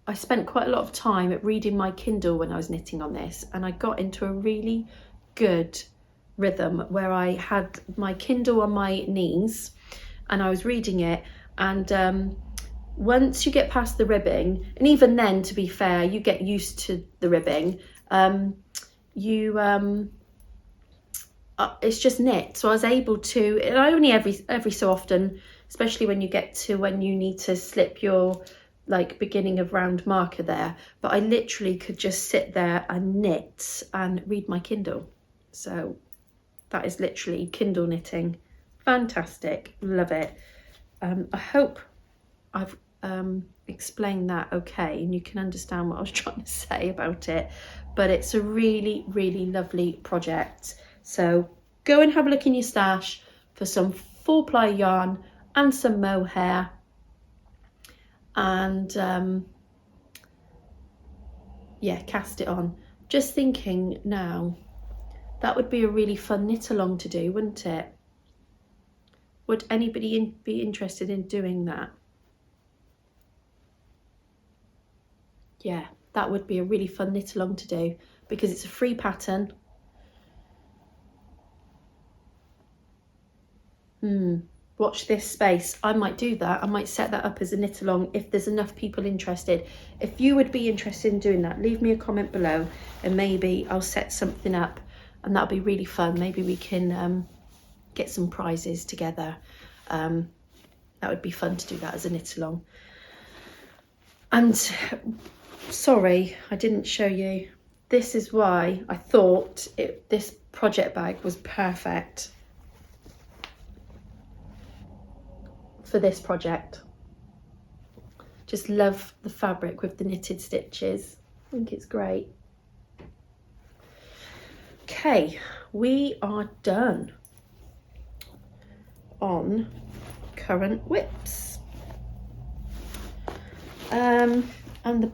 I spent quite a lot of time at reading my Kindle when I was knitting on this, and I got into a really good rhythm where I had my Kindle on my knees and I was reading it, and once you get past the ribbing, and even then to be fair you get used to the ribbing, it's just knit. So I was able to, and I only every so often, especially when you get to when you need to slip your like beginning of round marker there, but I literally could just sit there and knit and read my Kindle. So that is literally Kindle knitting. Fantastic, love it. I hope I've explained that okay and you can understand what I was trying to say about it, but it's a really, really lovely project. So go and have a look in your stash for some 4-ply yarn and some mohair, and yeah, cast it on. Just thinking now, that would be a really fun knit along to do, wouldn't it? Would anybody be interested in doing that? Yeah, that would be a really fun knit along to do because it's a free pattern. Watch this space. I might do that. I might set that up as a knit along if there's enough people interested. If you would be interested in doing that, leave me a comment below and maybe I'll set something up, and that'll be really fun. Maybe we can get some prizes together. That would be fun to do that as a knit along. And sorry, I didn't show you. This is why I thought this project bag was perfect for this project. Just love the fabric with the knitted stitches. I think it's great. Okay, we are done on current whips. And the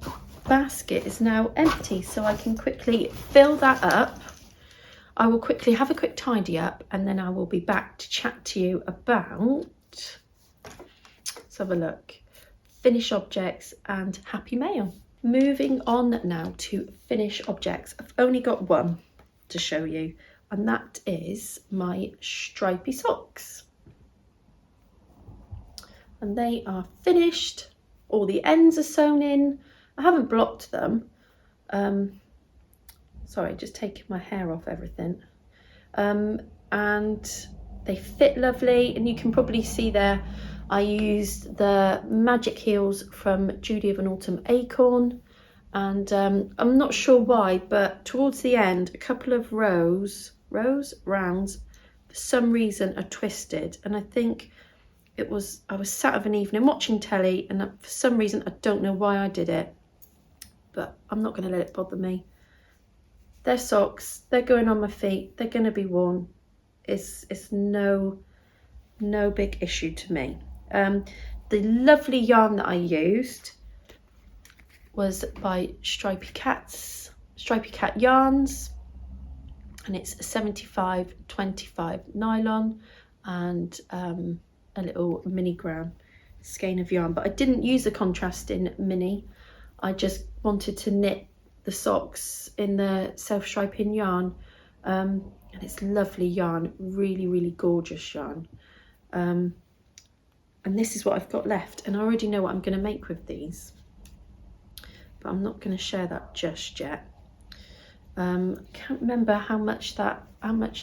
basket is now empty, so I can quickly fill that up. I will quickly have a quick tidy up and then I will be back to chat to you about, let's have a look, finish objects and happy mail. Moving on now to finish objects. I've only got one to show you, and that is my stripy socks. And they are finished. All the ends are sewn in. I haven't blocked them. Sorry, just taking my hair off everything. And they fit lovely, and you can probably see there I used the magic heels from Judy of an Autumn Acorn, and I'm not sure why, but towards the end a couple of rounds for some reason are twisted, and I think I was sat of an evening watching telly, and for some reason I don't know why I did it, but I'm not going to let it bother me. They're socks, they're going on my feet, they're going to be worn. It's no big issue to me. The lovely yarn that I used was by Stripey Cat Yarns, and it's 75/25 nylon and a little mini gram skein of yarn, but I didn't use the contrasting mini. I just wanted to knit the socks in the self-striping yarn, and it's lovely yarn, really gorgeous yarn. And this is what I've got left, and I already know what I'm going to make with these, but I'm not going to share that just yet. I can't remember how much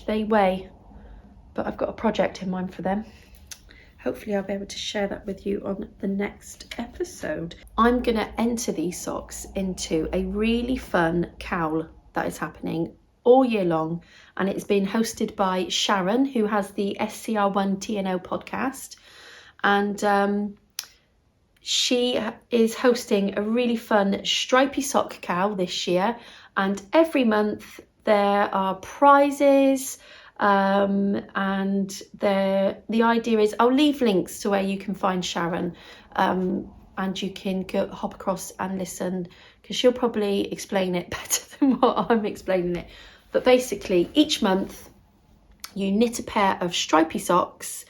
they weigh, but I've got a project in mind for them. Hopefully I'll be able to share that with you on the next episode. I'm going to enter these socks into a really fun cowl that is happening all year long, and it's been hosted by Sharon, who has the SCR1 TNO podcast, and she is hosting a really fun stripy sock cowl this year, and every month there are prizes. And the idea is, I'll leave links to where you can find Sharon, and you can hop across and listen, because she'll probably explain it better than what I'm explaining it. But basically, each month you knit a pair of stripy socks,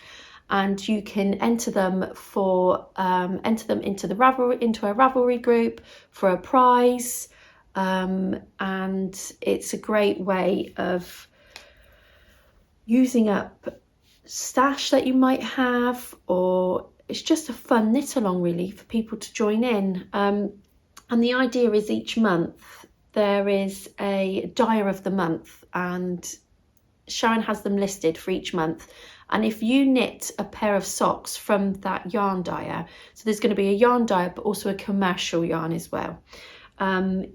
and you can enter them into a Ravelry group for a prize, and it's a great way of using up stash that you might have, or it's just a fun knit along really for people to join in. And the idea is each month there is a dyer of the month, and Sharon has them listed for each month. And if you knit a pair of socks from that yarn dyer, so there's going to be a yarn dyer but also a commercial yarn as well,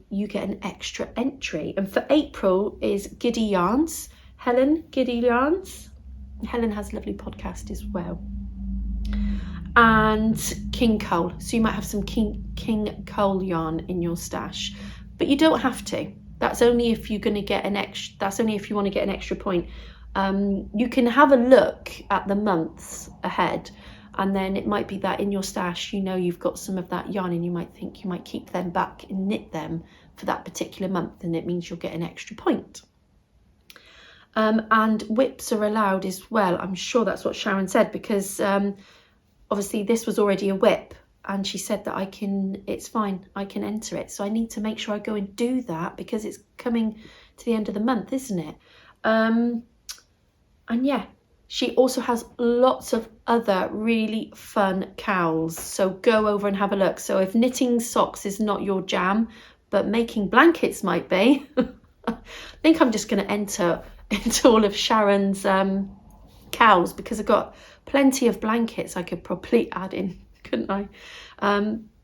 you get an extra entry. And for April is Giddy Yarns, Helen Giddy Yarns. Helen has a lovely podcast as well. And King Cole. So you might have some King Cole yarn in your stash, but you don't have to. That's only if you're going to get an extra. That's only if you want to get an extra point. You can have a look at the months ahead, and then it might be that in your stash, you know, you've got some of that yarn, and you might think you might keep them back and knit them for that particular month, and it means you'll get an extra point. And whips are allowed as well. I'm sure that's what Sharon said, because obviously this was already a whip, and she said that it's fine, I can enter it. So I need to make sure I go and do that, because it's coming to the end of the month, isn't it? And yeah, she also has lots of other really fun cowls, so go over and have a look. So if knitting socks is not your jam, but making blankets might be, I think I'm just going to enter into all of Sharon's cowls, because I've got plenty of blankets I could probably add in, couldn't I?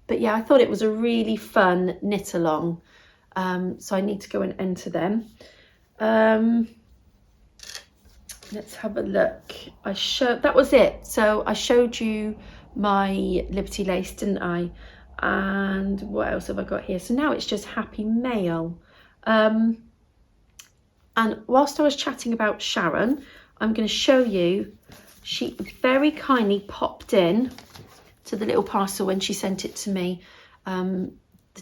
But yeah, I thought it was a really fun knit along, so I need to go and enter them. Let's have a look. That was it. So I showed you my Liberty Lace, didn't I? And what else have I got here? So now it's just Happy Mail. And whilst I was chatting about Sharon, I'm going to show you, she very kindly popped in to the little parcel when she sent it to me. The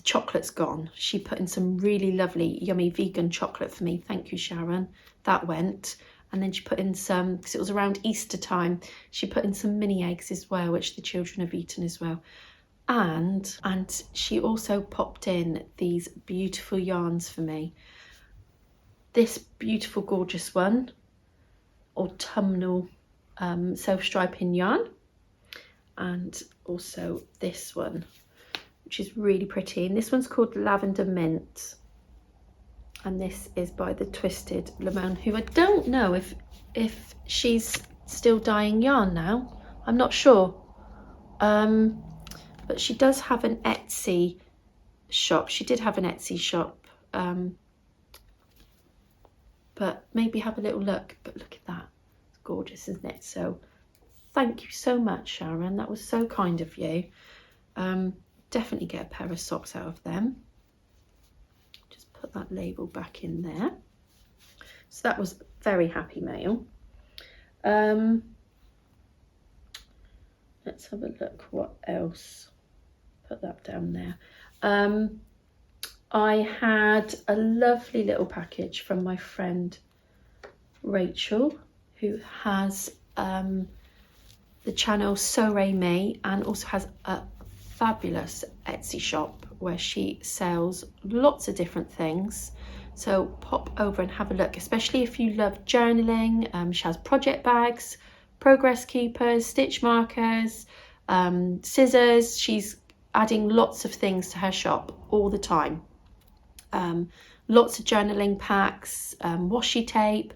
chocolate's gone. She put in some really lovely, yummy vegan chocolate for me. Thank you, Sharon. That went. And then she put in some, because it was around Easter time, she put in some mini eggs as well, which the children have eaten as well. And she also popped in these beautiful yarns for me. This beautiful, gorgeous one, autumnal self-striping yarn, and also this one, which is really pretty. And this one's called Lavender Mint, and this is by the Twisted Lemon, who I don't know if she's still dyeing yarn now. I'm not sure, but she does have an Etsy shop. She did have an Etsy shop. But maybe have a little look. But look at that. It's gorgeous, isn't it? So thank you so much, Sharon. That was so kind of you. Definitely get a pair of socks out of them. Just put that label back in there. So that was very Happy Mail. Let's have a look. What else? Put that down there. I had a lovely little package from my friend Rachel, who has the channel So Ray May, and also has a fabulous Etsy shop where she sells lots of different things. So pop over and have a look, especially if you love journaling. She has project bags, progress keepers, stitch markers, scissors. She's adding lots of things to her shop all the time. lots of journaling packs, washi tape,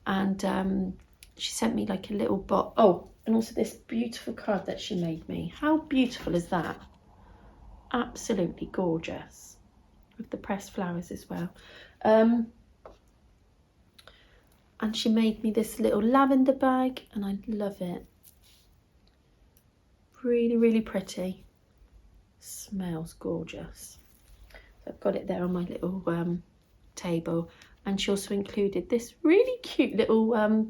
and she sent me like a little box. Oh, and also this beautiful card that she made me. How beautiful is that? Absolutely gorgeous, with the pressed flowers as well. And she made me this little lavender bag, and I love it. Really, really pretty. Smells gorgeous. So I've got it there on my little table. And she also included this really cute little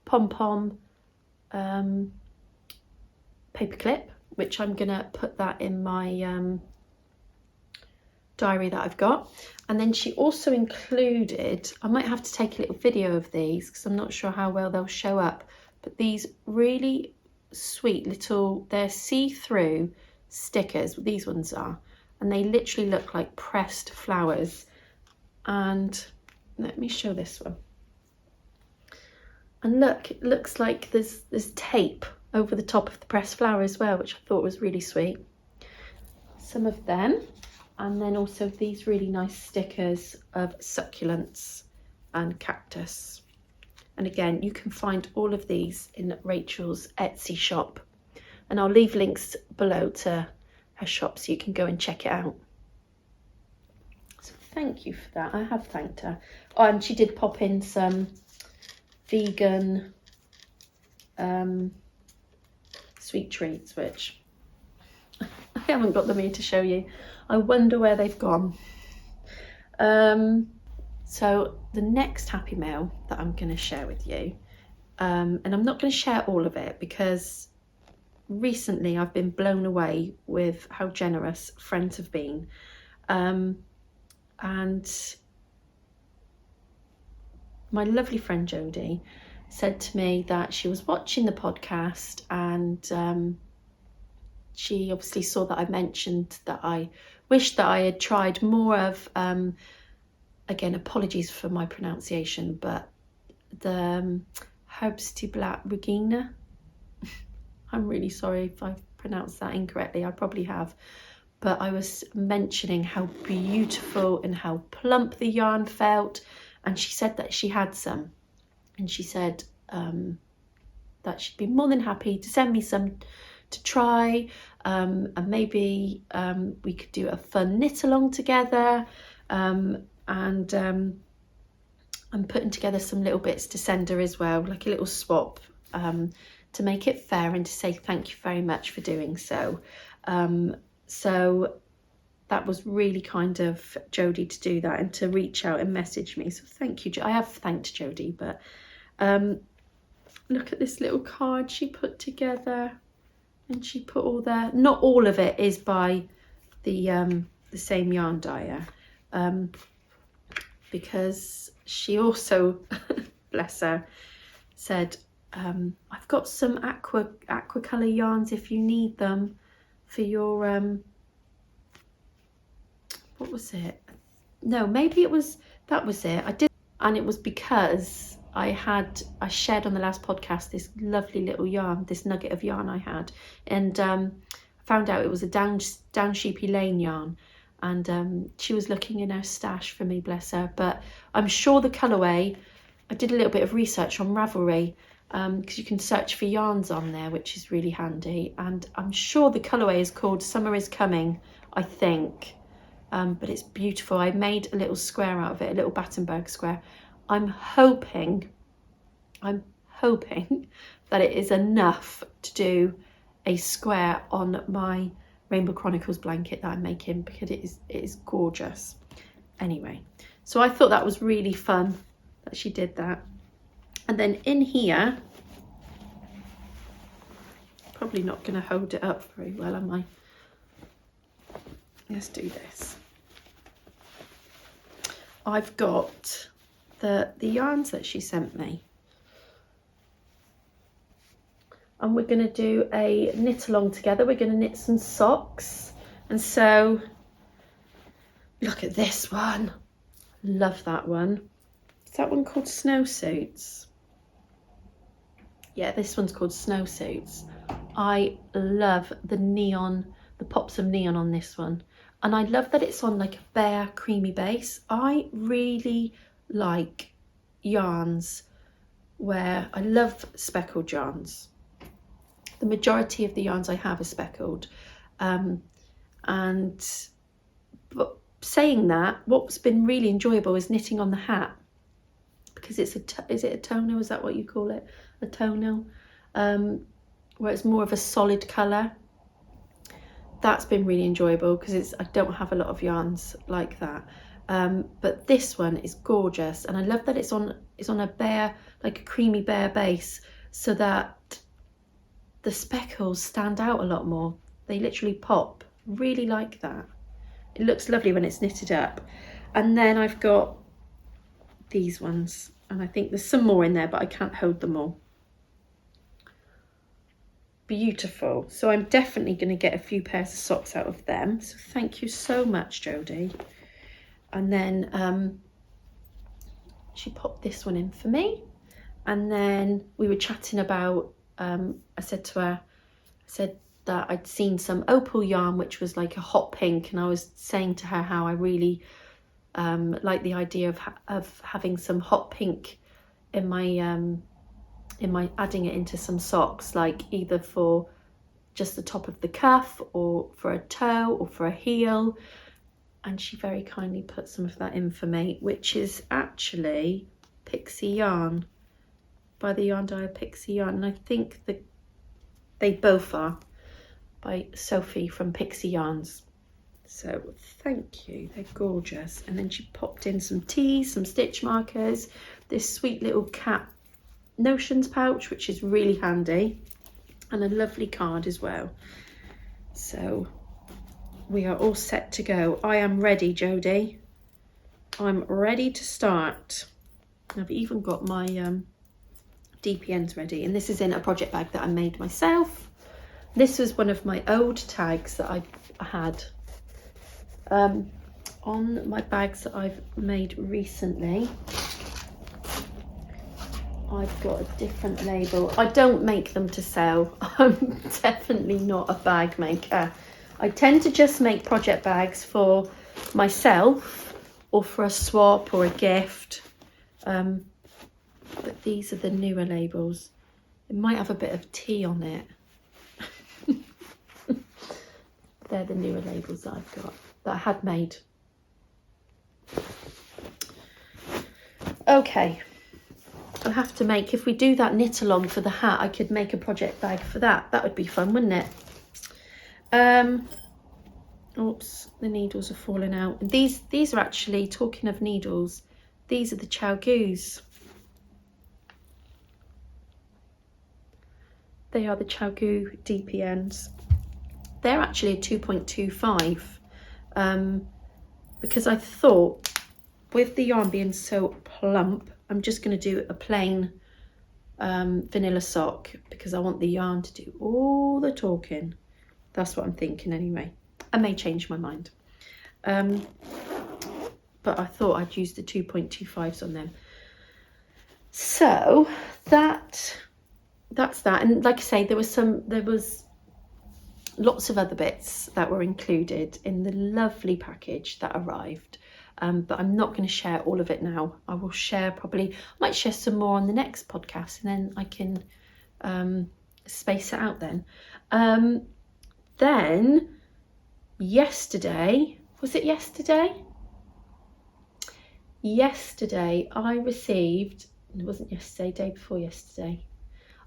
pom-pom paper clip, which I'm gonna put that in my diary that I've got. And then she also included, I might have to take a little video of these because I'm not sure how well they'll show up, but these really sweet little, they're see-through stickers, these ones are, and they literally look like pressed flowers. And let me show this one. And look, it looks like there's tape over the top of the pressed flower as well, which I thought was really sweet. Some of them. And then also these really nice stickers of succulents and cactus. And again, you can find all of these in Rachel's Etsy shop. And I'll leave links below to her shop so you can go and check it out. So thank you for that. I have thanked her. Oh, and she did pop in some vegan sweet treats, which I haven't got them here to show you. I wonder where they've gone. So the next happy mail that I'm going to share with you, and I'm not going to share all of it because recently I've been blown away with how generous friends have been. And my lovely friend Judy said to me that she was watching the podcast, and she obviously saw that I mentioned that I wished that I had tried more of, again, apologies for my pronunciation, but the herbs de black Regina. I'm really sorry if I've pronounced that incorrectly. I probably have. But I was mentioning how beautiful and how plump the yarn felt. And she said that she had some. And she said that she'd be more than happy to send me some to try. And maybe we could do a fun knit along together. And I'm putting together some little bits to send her as well, like a little swap, to make it fair and to say thank you very much for doing so. So that was really kind of Jodie to do that and to reach out and message me. So thank you. I have thanked Jodie, but look at this little card she put together, and she put all the, not all of it is by the same yarn dyer, because she also, bless her, said, I've got some aqua colour yarns if you need them for your what was it? No, maybe it was, that was it. I did, and it was because I shared on the last podcast this lovely little yarn, this nugget of yarn I had, and found out it was a down Sheepy Lane yarn, and she was looking in her stash for me, bless her. But I'm sure the colourway, I did a little bit of research on Ravelry, because you can search for yarns on there, which is really handy, and I'm sure the colourway is called Summer is Coming, I think. But it's beautiful. I made a little square out of it, a little Battenberg square. I'm hoping that it is enough to do a square on my Rainbow Chronicles blanket that I'm making, because it is gorgeous. Anyway, so I thought that was really fun that she did that. And then in here, probably not going to hold it up very well, am I? Let's do this. I've got the yarns that she sent me, and we're going to do a knit along together. We're going to knit some socks, and so look at this one. Love that one. Is that one called Snowsuits? Yeah, this one's called Snowsuits. I love the neon, the pops of neon on this one. And I love that it's on like a bare creamy base. I really like yarns where I love speckled yarns. The majority of the yarns I have are speckled. But saying that, what's been really enjoyable is knitting on the hat, because it's is it a tonal? Is that what you call it? A tonal, where it's more of a solid colour. That's been really enjoyable because I don't have a lot of yarns like that. But this one is gorgeous, and I love that it's on a bare, like a creamy bare base, so that the speckles stand out a lot more. They literally pop. Really like that. It looks lovely when it's knitted up. And then I've got these ones, and I think there's some more in there, but I can't hold them all. Beautiful. So I'm definitely going to get a few pairs of socks out of them. So thank you so much, Jodie. And then she popped this one in for me. And then we were chatting about, I said to her, that I'd seen some opal yarn, which was like a hot pink. And I was saying to her how I really like the idea of having some hot pink in my adding it into some socks, like either for just the top of the cuff or for a toe or for a heel. And she very kindly put some of that in for me, which is actually Pixie Yarn, by the yarn dyer Pixie Yarn. And I think that they both are by Sophie from Pixie Yarns. So thank you, they're gorgeous. And then she popped in some teas, some stitch markers, this sweet little cat notions pouch, which is really handy, and a lovely card as well. So we are all set to go. I am ready, Jodie. I'm ready to start. I've even got my DPNs ready, and this is in a project bag that I made myself. This was one of my old tags that I had on my bags that I've made recently. I've got a different label. I don't make them to sell. I'm definitely not a bag maker. I tend to just make project bags for myself or for a swap or a gift. But these are the newer labels. It might have a bit of tea on it. They're the newer labels that I've got, that I had made. Okay. I'll have to make, if we do that knit along for the hat, I could make a project bag for that. That would be fun, wouldn't it? Oops, the needles are falling out. And these are actually, talking of needles, these are the Chalgoos. They are the Chalgoo DPNs. They're actually a 2.25 because I thought, with the yarn being so plump, I'm just going to do a plain vanilla sock because I want the yarn to do all the talking. That's what I'm thinking anyway. I may change my mind. But I thought I'd use the 2.25s on them. So that's that. And like I say, there was lots of other bits that were included in the lovely package that arrived. But I'm not going to share all of it now. I will share I might share some more on the next podcast, and then I can space it out then. Then yesterday, was it yesterday? Yesterday I received, it wasn't yesterday, day before yesterday,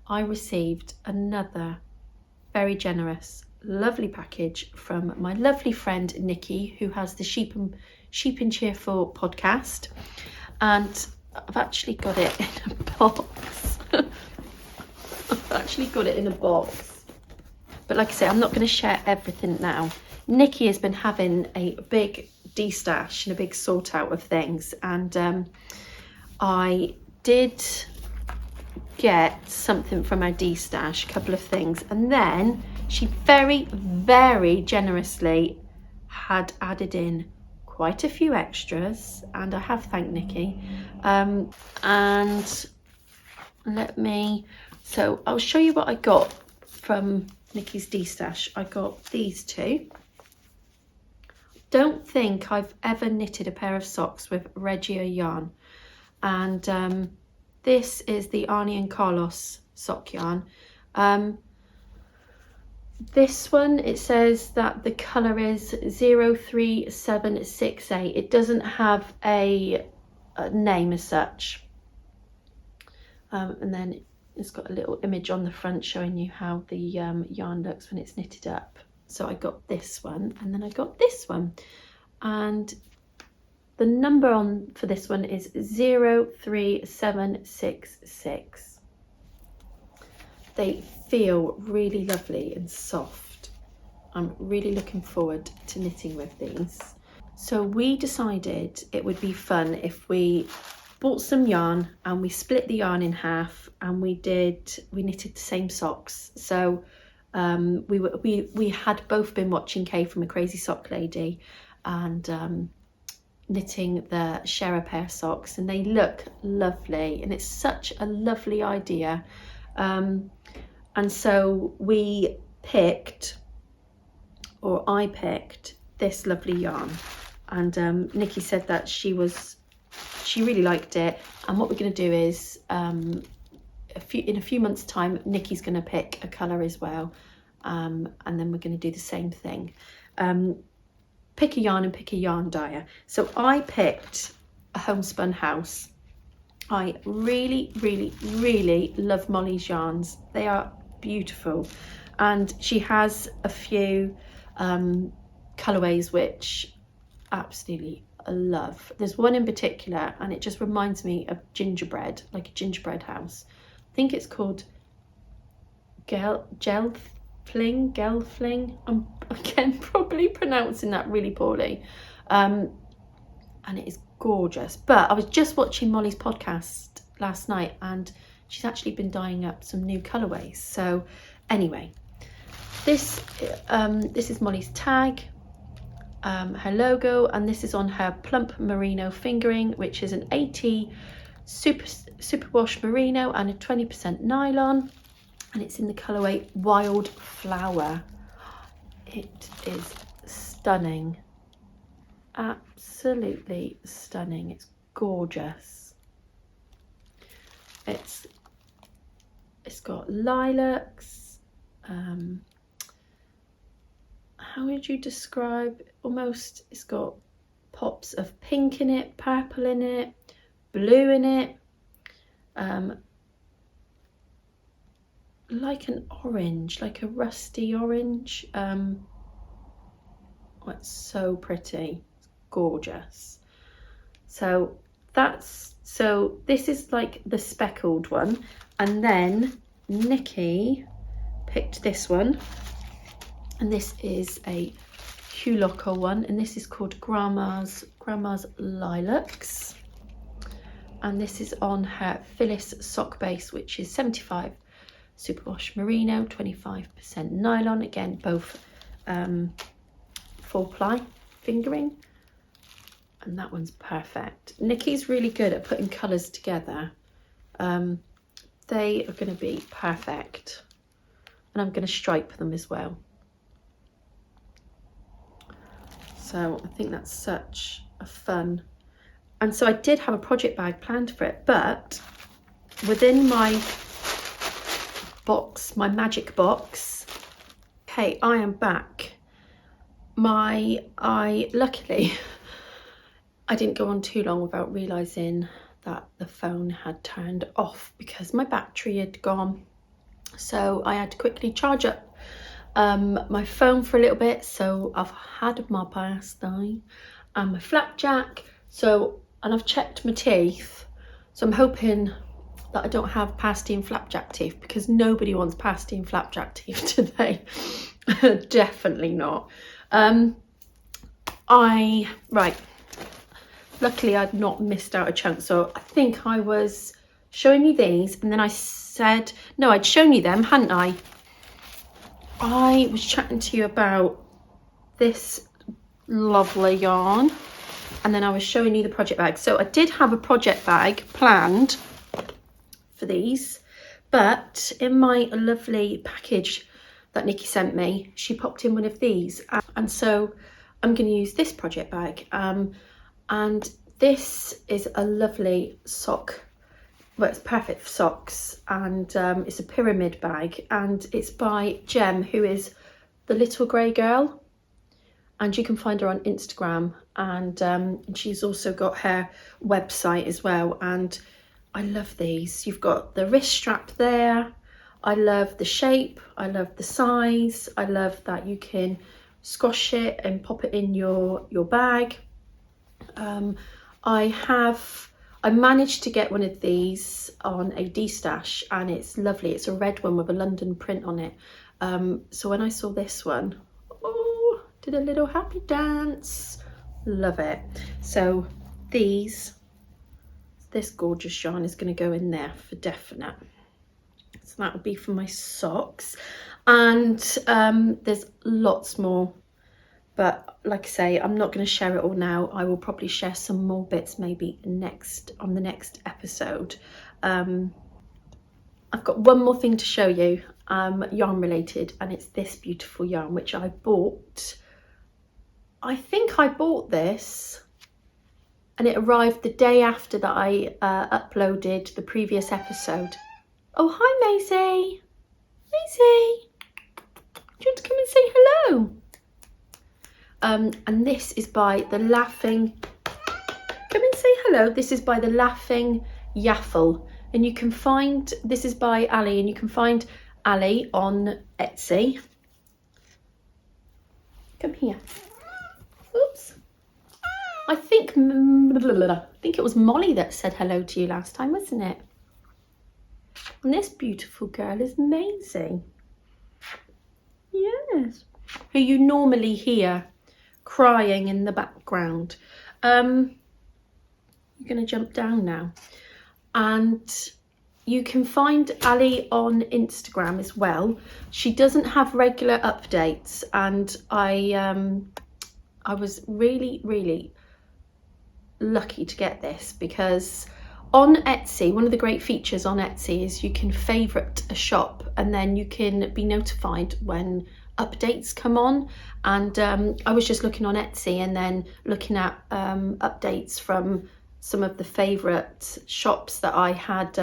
I received another very generous, lovely package from my lovely friend Nikki, who has the Sheep and Cheerful podcast, and I've actually got it in a box. But like I say, I'm not going to share everything now. Nikki has been having a big de-stash and a big sort out of things, and I did get something from her de-stash, a couple of things, and then she very, very generously had added in quite a few extras, and I have thanked Nikki. And so I'll show you what I got from Nikki's de-stash. I got these two. don't think I've ever knitted a pair of socks with Regia yarn, and this is the Arnie and Carlos sock yarn. This one, it says that the colour is 03768. It doesn't have a name as such. And then it's got a little image on the front showing you how the yarn looks when it's knitted up. So I got this one, and then I got this one. And the number on for this one is 03766. They feel really lovely and soft. I'm really looking forward to knitting with these. So we decided it would be fun if we bought some yarn and we split the yarn in half, and we knitted the same socks. So we had both been watching Kay from A Crazy Sock Lady and knitting the share a pair socks, and they look lovely, and it's such a lovely idea. And so I picked this lovely yarn, and Nikki said that she really liked it. And what we're going to do is in a few months' time, Nikki's going to pick a colour as well, and then we're going to do the same thing. Pick a yarn and pick a yarn dyer. So I picked a homespun house. I really, really, really love Molly's yarns. They are beautiful, and she has a few colourways which absolutely love. There's one in particular, and it just reminds me of gingerbread, like a gingerbread house. I think it's called Gelfling. I'm again probably pronouncing that really poorly, and it is gorgeous. But I was just watching Molly's podcast last night, and she's actually been dyeing up some new colourways. So anyway, this is Molly's tag, her logo, and this is on her plump merino fingering, which is an 80 superwash merino and a 20% nylon, and it's in the colourway Wild Flower. It is stunning, absolutely stunning. It's gorgeous. It's got lilacs, how would you describe, almost, it's got pops of pink in it, purple in it, blue in it, like an orange, like a rusty orange. Oh, it's so pretty, it's gorgeous. So this is like the speckled one, and then Nikki picked this one, and this is a Hugh Locker one, and this is called Grandma's Lilacs, and this is on her Phyllis sock base, which is 75 superwash merino, 25% nylon, again both 4-ply fingering, and that one's perfect. Nikki's really good at putting colours together. They are going to be perfect, and I'm going to stripe them as well. So I think that's such a fun. And so I did have a project bag planned for it, but within my box, my magic box, okay, I am back. Luckily, I didn't go on too long without realising that the phone had turned off because my battery had gone. So I had to quickly charge up my phone for a little bit. So I've had my pasty and my flapjack. And I've checked my teeth. So I'm hoping that I don't have pasty and flapjack teeth, because nobody wants pasty and flapjack teeth today. Definitely not. Luckily I'd not missed out a chunk. So I think I was showing you these, and then I said, no, I'd shown you them, hadn't I? I was chatting to you about this lovely yarn, and then I was showing you the project bag. So I did have a project bag planned for these, but in my lovely package that Nikki sent me, she popped in one of these, and so I'm going to use this project bag, and this is a lovely sock. Well, it's perfect for socks, and it's a pyramid bag, and it's by Jem, who is the little grey girl, and you can find her on Instagram, and she's also got her website as well. And I love these. You've got the wrist strap there. I love the shape, I love the size, I love that you can squash it and pop it in your bag. I managed to get one of these on a D-stash, and it's lovely. It's a red one with a London print on it. So when I saw this one, oh, did a little happy dance. Love it. So this gorgeous yarn is going to go in there for definite. So that would be for my socks. And there's lots more, but like I say, I'm not going to share it all now. I will probably share some more bits maybe on the next episode. I've got one more thing to show you, yarn related, and it's this beautiful yarn which I bought. I think I bought this and it arrived the day after that I uploaded the previous episode. Oh, hi Maisie. Maisie, do you want to come and say hello? And this is by the Laughing, come and say hello. This is by the Laughing Yaffle, and you can find, this is by Ali, and you can find Ali on Etsy. Come here. Oops. I think it was Molly that said hello to you last time, wasn't it? And this beautiful girl is Maisie. Yes. Who you normally hear crying in the background. I'm going to jump down now. And you can find Ali on Instagram as well. She doesn't have regular updates, and I was really, really lucky to get this, because on Etsy, one of the great features on Etsy is you can favourite a shop, and then you can be notified when updates come on. And I was just looking on Etsy and then looking at updates from some of the favourite shops that I had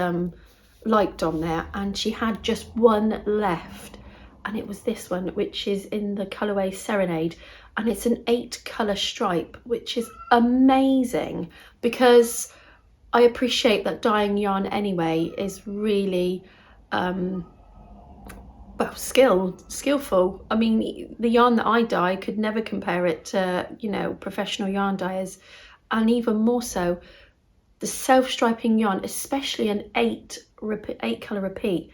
liked on there, and she had just one left, and it was this one, which is in the colourway Serenade, and it's an 8 colour stripe, which is amazing, because I appreciate that dyeing yarn anyway is really well, skillful. I mean, the yarn that I dye could never compare it to, you know, professional yarn dyers, and even more so the self-striping yarn, especially an 8 colour repeat.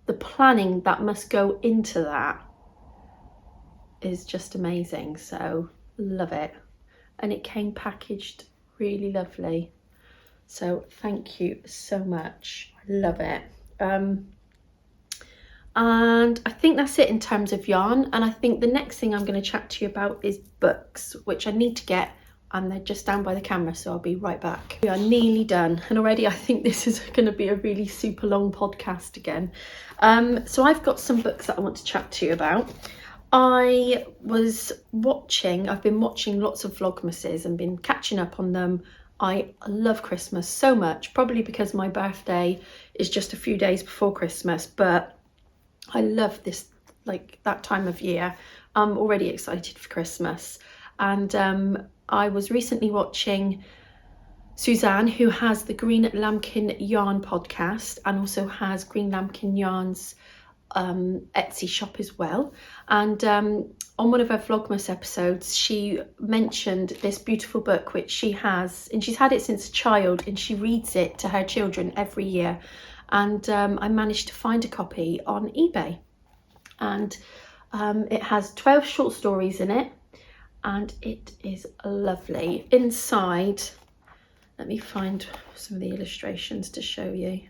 The planning that must go into that is just amazing. So love it, and it came packaged really lovely. So thank you so much. I love it. And I think that's it in terms of yarn. And I think the next thing I'm going to chat to you about is books, which I need to get, and they're just down by the camera, so I'll be right back. We are nearly done, and already I think this is going to be a really super long podcast again. So I've got some books that I want to chat to you about. I've been watching lots of Vlogmases and been catching up on them. I love Christmas so much, probably because my birthday is just a few days before Christmas, but I love this, like, that time of year. I'm already excited for Christmas. And I was recently watching Suzanne, who has the Green Lambkin Yarn podcast and also has Green Lambkin Yarn's Etsy shop as well. And on one of her Vlogmas episodes, she mentioned this beautiful book which she has, and she's had it since a child, and she reads it to her children every year. And I managed to find a copy on eBay, and it has 12 short stories in it, and it is lovely. Inside, let me find some of the illustrations to show you.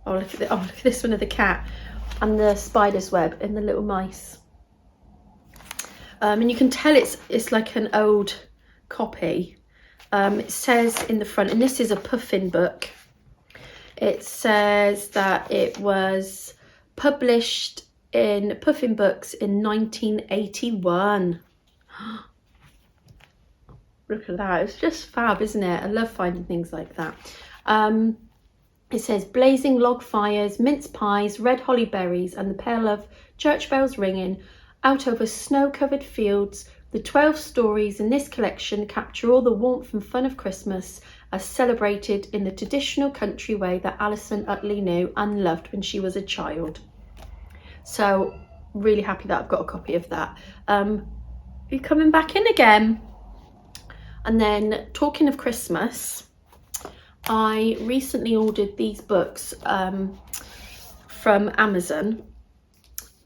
Oh, look at this one of the cat and the spider's web and the little mice. And you can tell it's like an old copy. It says in the front, and this is a puffin book, it says that it was published in Puffin Books in 1981. Look at that, it's just fab, isn't it? I love finding things like that. It says blazing log fires, mince pies, red holly berries, and the peal of church bells ringing out over snow-covered fields. The 12 stories in this collection capture all the warmth and fun of Christmas as celebrated in the traditional country way that Alison Utley knew and loved when she was a child. So really happy that I've got a copy of that. You're coming back in again. And then talking of Christmas, I recently ordered these books from Amazon.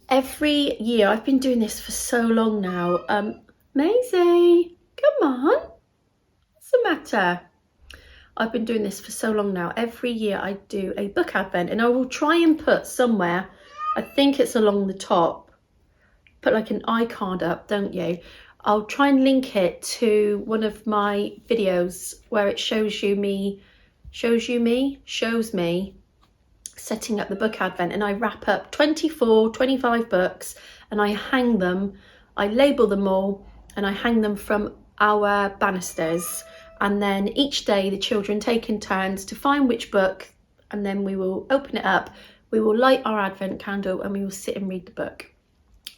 Every year, I've been doing this for so long now. Maisie, come on, what's the matter? I've been doing this for so long now. Every year I do a book advent, and I will try and put somewhere, I think it's along the top, put like an iCard up, don't you? I'll try and link it to one of my videos where it shows me setting up the book advent, and I wrap up 24, 25 books and I hang them, I label them all and I hang them from our banisters, and then each day the children take in turns to find which book, and then we will open it up, we will light our advent candle and we will sit and read the book.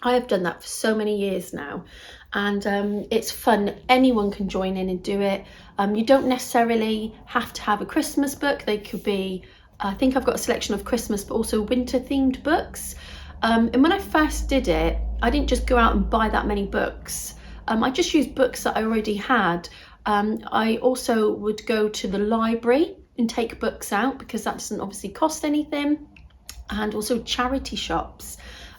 I have done that for so many years now, and it's fun. Anyone can join in and do it. You don't necessarily have to have a Christmas book. They could be, I think I've got a selection of Christmas but also winter themed books. And when I first did it, I didn't just go out and buy that many books. I just used books that I already had. I also would go to the library and take books out because that doesn't obviously cost anything, and also charity shops.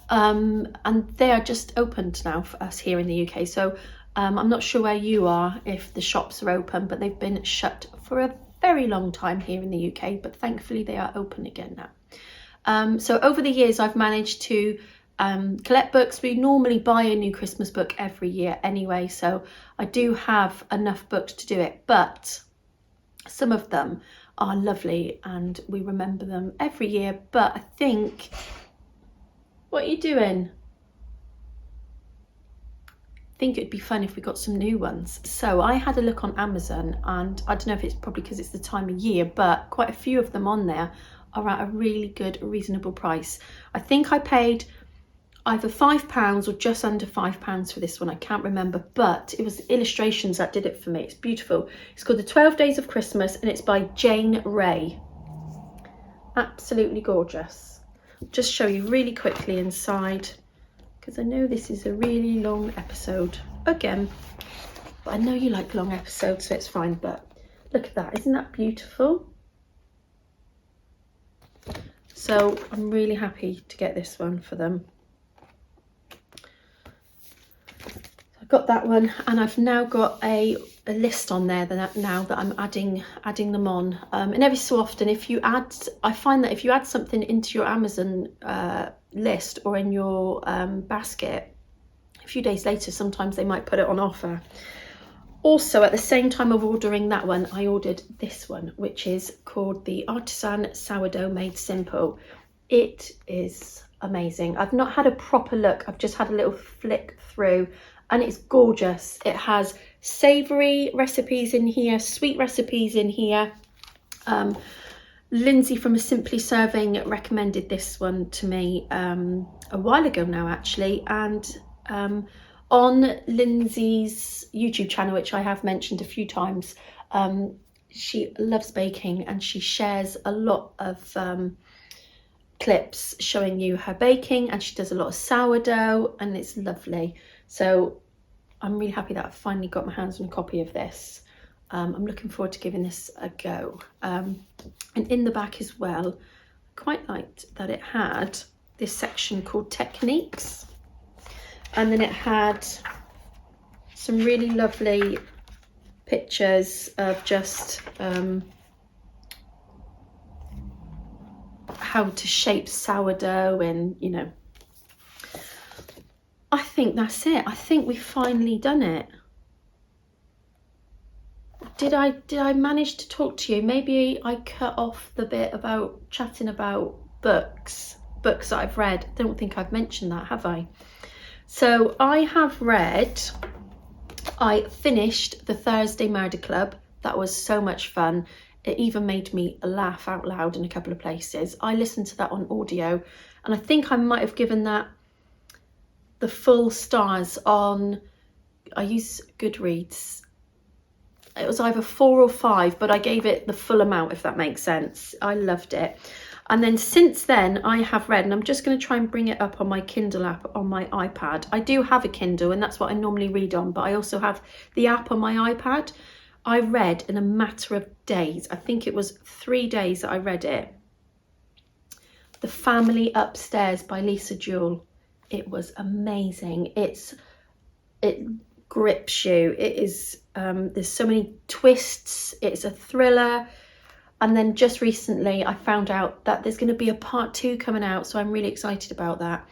And they are just opened now for us here in the UK. So I'm not sure where you are if the shops are open, but they've been shut for a very long time here in the UK, but thankfully they are open again now. So over the years I've managed to collect books. We normally buy a new Christmas book every year anyway, so I do have enough books to do it, but some of them are lovely and we remember them every year. But I think, what are you doing? I think it'd be fun if we got some new ones. So I had a look on Amazon, and I don't know if it's probably because it's the time of year, but quite a few of them on there are at a really good, reasonable price. I think I paid either £5 or just under £5 for this one. I can't remember, but it was the illustrations that did it for me. It's beautiful. It's called The 12 Days of Christmas and it's by Jane Ray. Absolutely gorgeous. Just show you really quickly inside, because I know this is a really long episode again, but I know you like long episodes, so it's fine. But look at that, isn't that beautiful? So I'm really happy to get this one for them. I got that one, and I've now got a list on there that now that I'm adding them on. And every so often, I find that if you add something into your Amazon list or in your basket, a few days later sometimes they might put it on offer. Also, at the same time of ordering that one, I ordered this one, which is called the Artisan Sourdough Made Simple. It is amazing. I've not had a proper look, I've just had a little flick through, and it's gorgeous. It has savoury recipes in here, sweet recipes in here. Lindsay from A Simply Serving recommended this one to me a while ago now, actually, and on Lindsay's YouTube channel, which I have mentioned a few times, she loves baking and she shares a lot of clips showing you her baking, and she does a lot of sourdough, and it's lovely. So I'm really happy that I've finally got my hands on a copy of this. I'm looking forward to giving this a go. And in the back as well, I quite liked that it had this section called Techniques, and then it had some really lovely pictures of just how to shape sourdough, and you know, I think that's it. I think we've finally done it. Did I manage to talk to you? Maybe I cut off the bit about chatting about books that I've read. I don't think I've mentioned that, have I? So I have read I finished The Thursday Murder Club. That was so much fun. It even made me laugh out loud in a couple of places. I listened to that on audio, and I think I might have given that the full stars on, I use Goodreads. It was either 4 or 5, but I gave it the full amount, if that makes sense. I loved it. And then since then I have read, and I'm just going to try and bring it up on my Kindle app on my iPad. I do have a Kindle and that's what I normally read on, but I also have the app on my iPad. I read in a matter of days. I think it was 3 days that I read it. The Family Upstairs by Lisa Jewell. It was amazing. It grips you. It is, there's so many twists. It's a thriller. And then just recently I found out that there's going to be a part 2 coming out, so I'm really excited about that.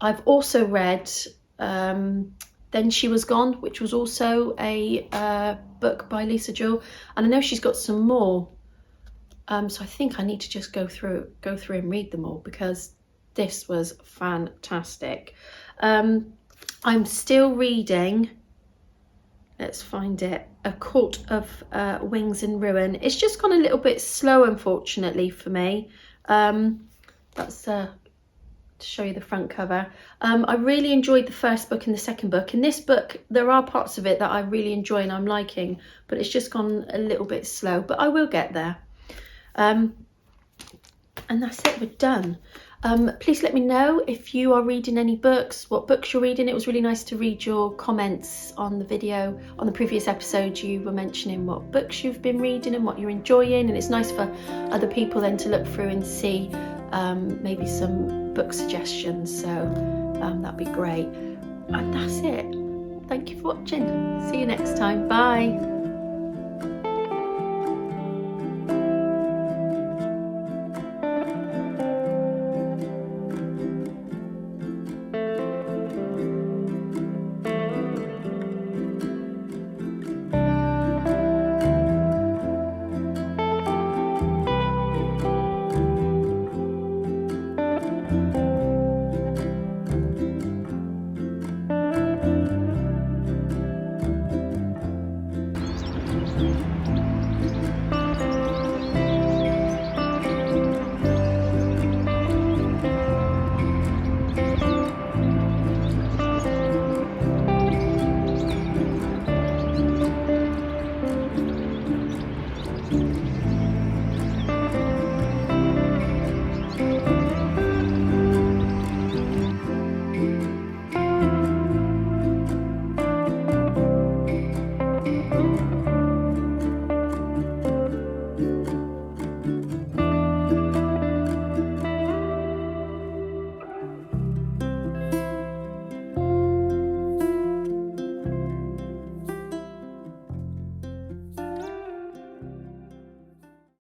I've also read Then She Was Gone, which was also a book by Lisa Jewell, and I know she's got some more. So I think I need to just go through and read them all, because this was fantastic. I'm still reading, let's find it, A Court of Wings and Ruin. It's just gone a little bit slow, unfortunately, for me. That's to show you the front cover. I really enjoyed the first book and the second book. In this book, there are parts of it that I really enjoy and I'm liking, but it's just gone a little bit slow, but I will get there. And that's it, we're done. Please let me know if you are reading any books, what books you're reading. It was really nice to read your comments on the video. On the previous episode, you were mentioning what books you've been reading and what you're enjoying, and it's nice for other people then to look through and see maybe some book suggestions, so that'd be great. And that's it. Thank you for watching. See you next time. Bye.